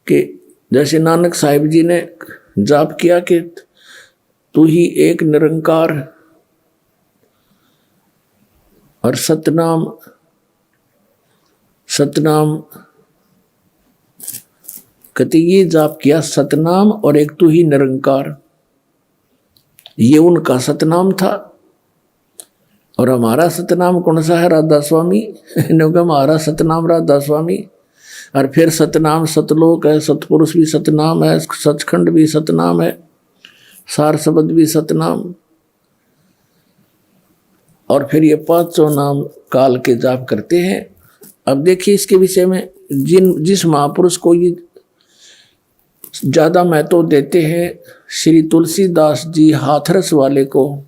कि जैसे नानक साहिब जी ने जाप किया कि तू ही एक निरंकार, और सतनाम कहते ये जाप किया, सतनाम और एक तू ही निरंकार, ये उनका सतनाम था। और हमारा सतनाम कौन सा है? राधा स्वामी। हमारा सतनाम राधा स्वामी। और फिर सतनाम सतलोक है, सतपुरुष भी सतनाम है, सचखंड भी सतनाम है, सार शब्द भी सतनाम। और फिर ये पांचों नाम काल के जाप करते हैं। अब देखिए इसके विषय में जिस महापुरुष को ये ज्यादा महत्व देते हैं, श्री तुलसीदास जी हाथरस वाले को,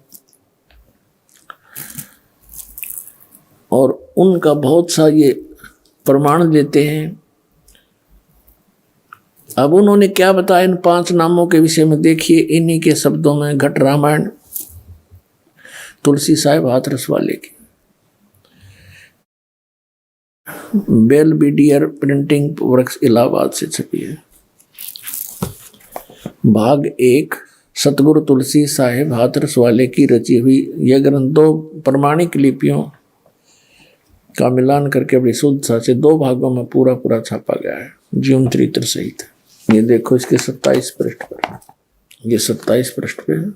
और उनका बहुत सा ये प्रमाण देते हैं। अब उन्होंने क्या बताया इन 5 नामों के विषय में, देखिए इन्हीं के शब्दों में, घट रामायण तुलसी साहिब हाथरस वाले की, बेलविडियर प्रिंटिंग वर्क्स इलाहाबाद से छपी है। भाग 1 सतगुरु तुलसी साहिब हाथरस वाले की रची हुई यह ग्रंथ 2 प्रमाणिक लिपियों का मिलान करके बड़ी शुद्धता से 2 भागों में पूरा छापा गया है, जीवन चरित्र सहित। ये देखो इसके 27 पृष्ठ पर, ये 27 पृष्ठ पे है।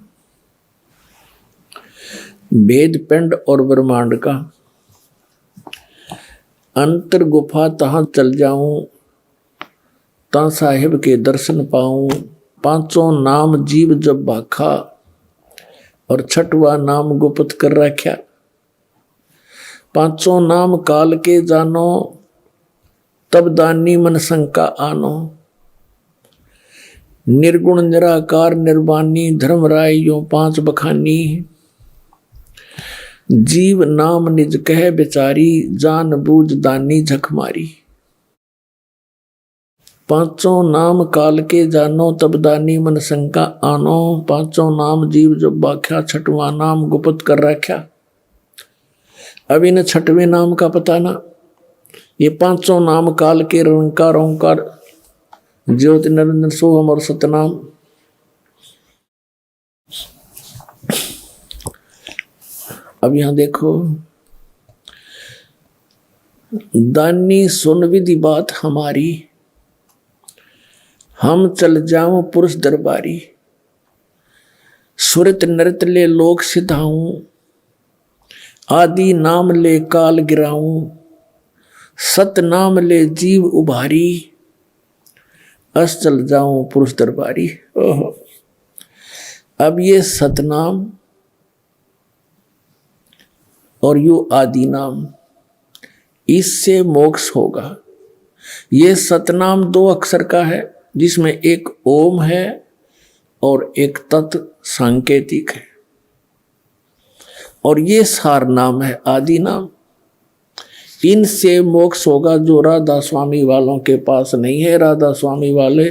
वेद पिंड और ब्रह्मांड का अंतर गुफा तहां चल जाऊं, ता साहिब के दर्शन पाऊं। 5 नाम जीव जब भाखा, और 6वां नाम गुप्त कर रख्या। 5 नाम काल के जानो, तब दानी मन शंका आनो। निर्गुण निराकार निर्वाणी, धर्म राय यो 5 बखानी। जीव नाम निज कह बेचारी, जान बूझ दानी झक मारी। 5 नाम काल के जानो, तब दानी मन शंका आनो। 5 नाम जीव जब बाख्या, 6वां नाम गुप्त कर रख्या। अब इन 6वें नाम का पता ना, ये 5 नाम काल के रंकार ओंकार ज्योति निरंजन सोहम और सतनाम। अब यहां देखो, दानी सुन विधि बात हमारी, हम चल जाऊं पुरुष दरबारी। सुरत नृत ले लोक सिधाऊं, आदि नाम ले काल गिराऊं, सत नाम ले जीव उभारी, अस चल जाऊं पुरुष दरबारी। ओहो, अब ये सतनाम और यो आदि नाम, इससे मोक्ष होगा। ये सतनाम 2 अक्षर का है, जिसमें एक ओम है और एक तत् सांकेतिक है, और ये सार नाम है आदि नाम। इनसे मोक्ष होगा, जो राधा स्वामी वालों के पास नहीं है। राधा स्वामी वाले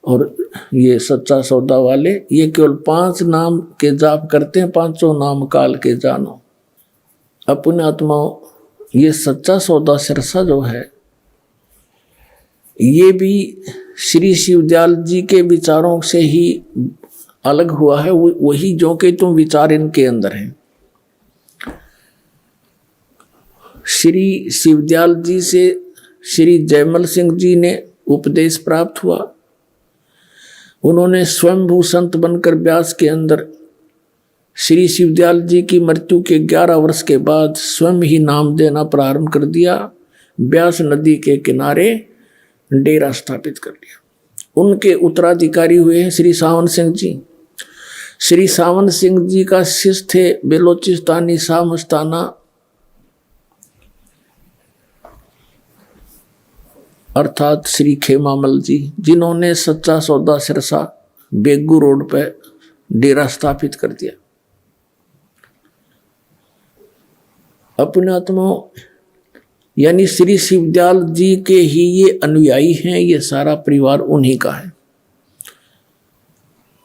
और ये सच्चा सौदा वाले ये केवल 5 नाम के जाप करते हैं, 5 नाम काल के जानो। अपने आत्माओं, ये सच्चा सौदा सिरसा जो है, ये भी श्री शिवदयाल जी के विचारों से ही अलग हुआ है। वही जो कि तुम विचार इनके अंदर हैं। श्री शिवदयाल जी से श्री जयमल सिंह जी ने उपदेश प्राप्त हुआ। उन्होंने स्वयंभू संत बनकर व्यास के अंदर श्री शिवदयाल जी की मृत्यु के 11 वर्ष के बाद स्वयं ही नाम देना प्रारंभ कर दिया। व्यास नदी के किनारे डेरा स्थापित कर लिया। उनके उत्तराधिकारी हुए हैं श्री सावन सिंह जी। श्री सावन सिंह जी का शिष्य थे बेलोचिस्तानी शाह मस्ताना, अर्थात श्री खेमामल जी, जिन्होंने सच्चा सौदा सिरसा बेगू रोड पर डेरा स्थापित कर दिया। अपने आत्माओं, यानी श्री शिवदयाल जी के ही ये अनुयायी हैं। ये सारा परिवार उन्हीं का है।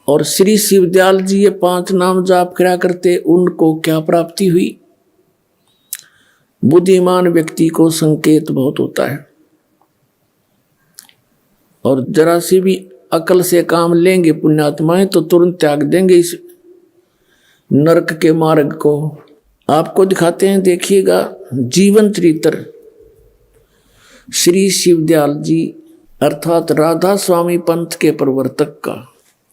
और श्री शिवदयाल जी ये 5 नाम जाप करा करते, उनको क्या प्राप्ति हुई? बुद्धिमान व्यक्ति को संकेत बहुत होता है, और जरा सी भी अकल से काम लेंगे पुण्यात्माएं तो तुरंत त्याग देंगे इस नरक के मार्ग को। आपको दिखाते हैं, देखिएगा जीवन चरित्र श्री शिवदयाल जी अर्थात राधा स्वामी पंथ के प्रवर्तक का।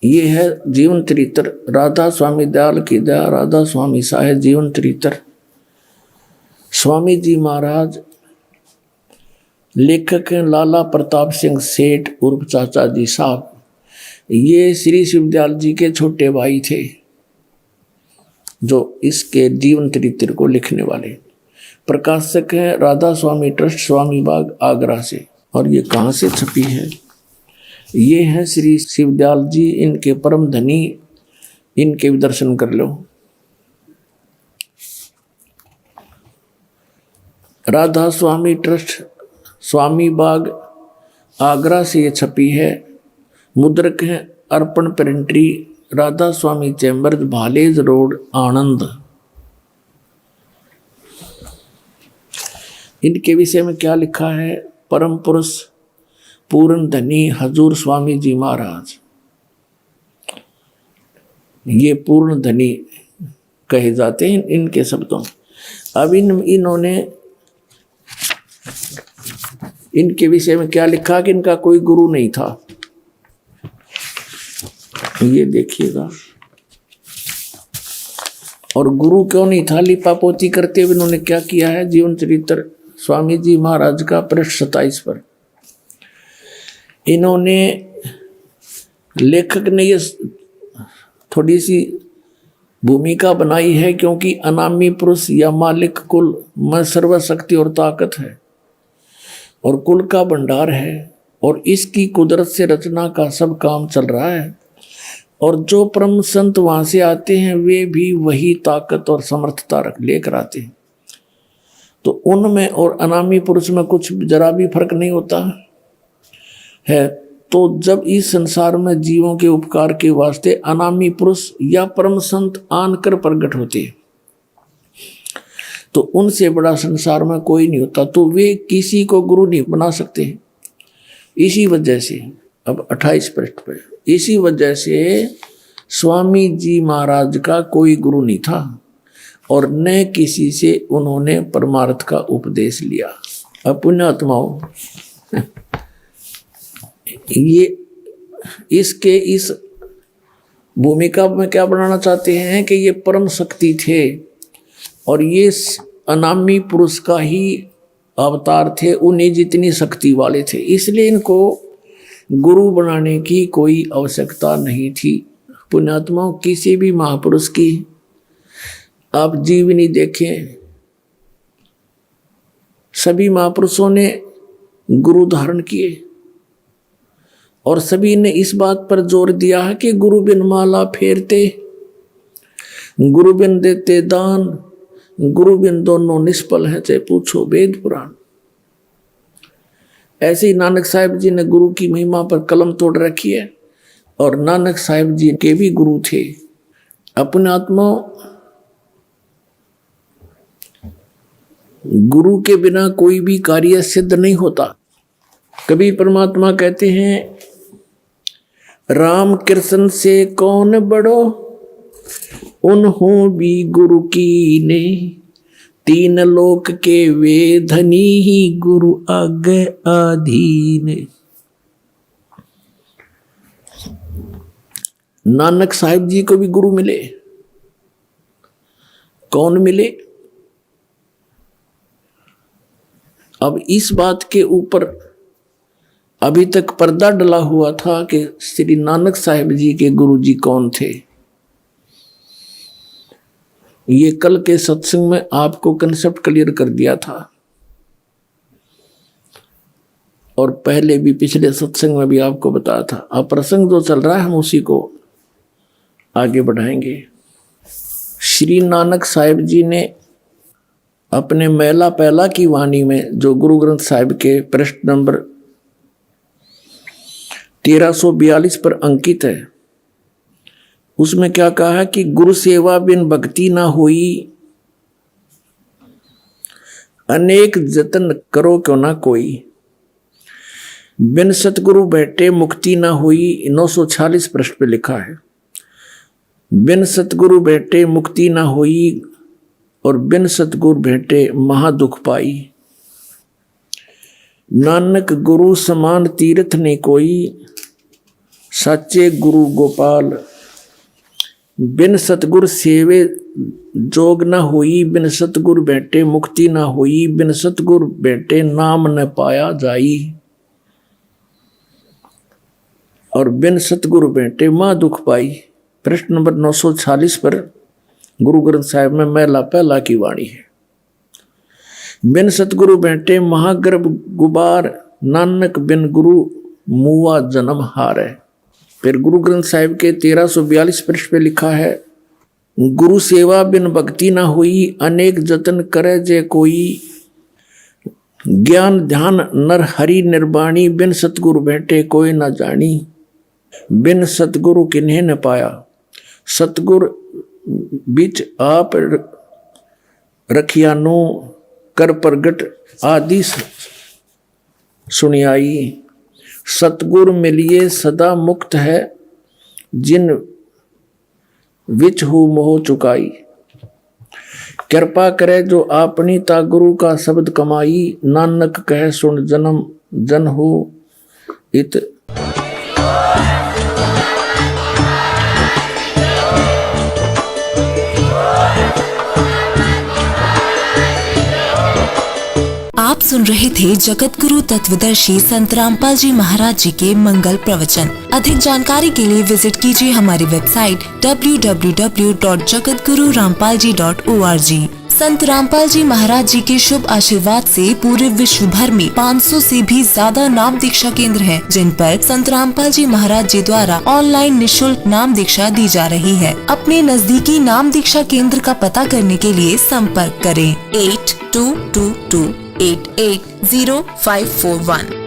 ये है जीवन चरित्र राधा स्वामी दयाल की दया, राधा स्वामी साहेब जीवन चरित्र। स्वामी जी महाराज लेखक हैं लाला प्रताप सिंह सेठ उर्फ चाचा जी साहब। ये श्री शिवदयाल जी के छोटे भाई थे, जो इसके जीवन चरित्र को लिखने वाले। प्रकाशक हैं राधा स्वामी ट्रस्ट, स्वामी बाग, आगरा से। और ये कहाँ से छपी है? ये है श्री शिवदयाल जी, इनके परम धनी, इनके भी दर्शन कर लो। राधा स्वामी ट्रस्ट, स्वामी बाग, आगरा से ये छपी है। मुद्रक हैं अर्पण प्रिंटरी, राधा स्वामी चैम्बर्स, भालेज रोड, आनंद। इनके विषय में क्या लिखा है? परम पुरुष पूर्ण धनी हजूर स्वामी जी महाराज, ये पूर्ण धनी कहे जाते हैं इनके शब्दों। अब इन्होंने इनके विषय में क्या लिखा कि इनका कोई गुरु नहीं था। ये देखिएगा, और गुरु क्यों नहीं था? लिपापोती करते हुए इन्होंने क्या किया है? जीवन चरित्र स्वामी जी महाराज का पृष्ठ 27 पर इन्होंने, लेखक ने ये थोड़ी सी भूमिका बनाई है, क्योंकि अनामी पुरुष या मालिक कुल में सर्वशक्ति और ताकत है, और कुल का भंडार है, और इसकी कुदरत से रचना का सब काम चल रहा है। और जो परम संत वहाँ से आते हैं वे भी वही ताकत और समर्थता लेकर आते हैं। तो उनमें और अनामी पुरुष में कुछ जरा भी फर्क नहीं होता है। तो जब इस संसार में जीवों के उपकार के वास्ते अनामी पुरुष या परम संत आनकर प्रकट होते हैं, तो उनसे बड़ा संसार में कोई नहीं होता। तो वे किसी को गुरु नहीं बना सकते। इसी वजह से अब 28 पृष्ठ पर, इसी वजह से स्वामी जी महाराज का कोई गुरु नहीं था, और न किसी से उन्होंने परमार्थ का उपदेश लिया। अब पुण्यात्माओं, ये इसके इस भूमिका में क्या बनाना चाहते हैं कि ये परम शक्ति थे और ये अनामी पुरुष का ही अवतार थे, उन्हें जितनी शक्ति वाले थे, इसलिए इनको गुरु बनाने की कोई आवश्यकता नहीं थी। पुण्यात्माओं, किसी भी महापुरुष की आप जीवनी देखें, सभी महापुरुषों ने गुरु धारण किए और सभी ने इस बात पर जोर दिया है कि गुरु बिन माला फेरते, गुरु बिन देते दान, गुरु बिन दोनों निष्फल है, चाहे पूछो वेद पुराण। ऐसे ही नानक साहिब जी ने गुरु की महिमा पर कलम तोड़ रखी है और नानक साहिब जी के भी गुरु थे। अपने आत्मा गुरु के बिना कोई भी कार्य सिद्ध नहीं होता। कभी परमात्मा कहते हैं, राम कृष्ण से कौन बड़ो, उन्हों भी गुरु की ने, तीन लोक के वे धनी ही गुरु आगे आधीन। नानक साहिब जी को भी गुरु मिले। कौन मिले? अब इस बात के ऊपर अभी तक पर्दा डला हुआ था कि श्री नानक साहिब जी के गुरु जी कौन थे। ये कल के सत्संग में आपको कंसेप्ट क्लियर कर दिया था और पहले भी पिछले सत्संग में भी आपको बताया था। अब प्रसंग जो चल रहा है हम उसी को आगे बढ़ाएंगे। श्री नानक साहिब जी ने अपने मेला पहला की वाणी में, जो गुरु ग्रंथ साहिब के पृष्ठ नंबर 1342 पर अंकित है, उसमें क्या कहा है कि गुरु सेवा बिन भक्ति ना होई, अनेक जतन करो क्यों ना कोई, बिन सतगुरु बैठे मुक्ति ना हुई। 946 पृष्ठ पे लिखा है, बिन सतगुरु बैठे मुक्ति ना हुई और बिन सतगुरु भेंटे महा दुख पाई। नानक गुरु समान तीर्थ ने कोई, सच्चे गुरु गोपाल, बिन सतगुरु सेवे जोग न हुई, बिन सतगुरु भेंटे मुक्ति न हुई, बिन सतगुरु भेंटे नाम न पाया जाई, और बिन सतगुरु भेंटे मां दुख पाई। पृष्ठ नंबर 946 पर गुरु ग्रंथ साहिब में मेला पहला की वाणी है। बिन सतगुरु भेंटे महागर्भ गुबार, नानक बिन गुरु मुआ जन्म हार है। फिर गुरु ग्रंथ साहिब के 1342 पृष्ठ पे लिखा है, गुरु सेवा बिन भक्ति ना हुई, अनेक जतन करे जे कोई, ज्ञान ध्यान नर हरि निर्वाणी, बिन सतगुरु भेंटे कोई न जानी, बिन सतगुरु किन्हें न पाया, सतगुरु बिच आप रखियानो, कर प्रगट आदि सुनियाई, सतगुरु मिलिए सदा मुक्त है, जिन विच हु मोह चुकाई, कृपा करे जो आपनी ता गुरु का शब्द कमाई, नानक कह सुन जन्म जन हो इत। आप सुन रहे थे जगत गुरु तत्वदर्शी संत रामपाल जी महाराज जी के मंगल प्रवचन। अधिक जानकारी के लिए विजिट कीजिए हमारी वेबसाइट www.jagatgururampalji.org। संत रामपाल जी महाराज जी के शुभ आशीर्वाद से पूरे विश्व भर में 500 से भी ज्यादा नाम दीक्षा केंद्र हैं, जिन पर संत रामपाल जी महाराज जी द्वारा ऑनलाइन निशुल्क नाम दीक्षा दी जा रही है। अपने नजदीकी नाम दीक्षा केंद्र का पता करने के लिए संपर्क करें 8222880541।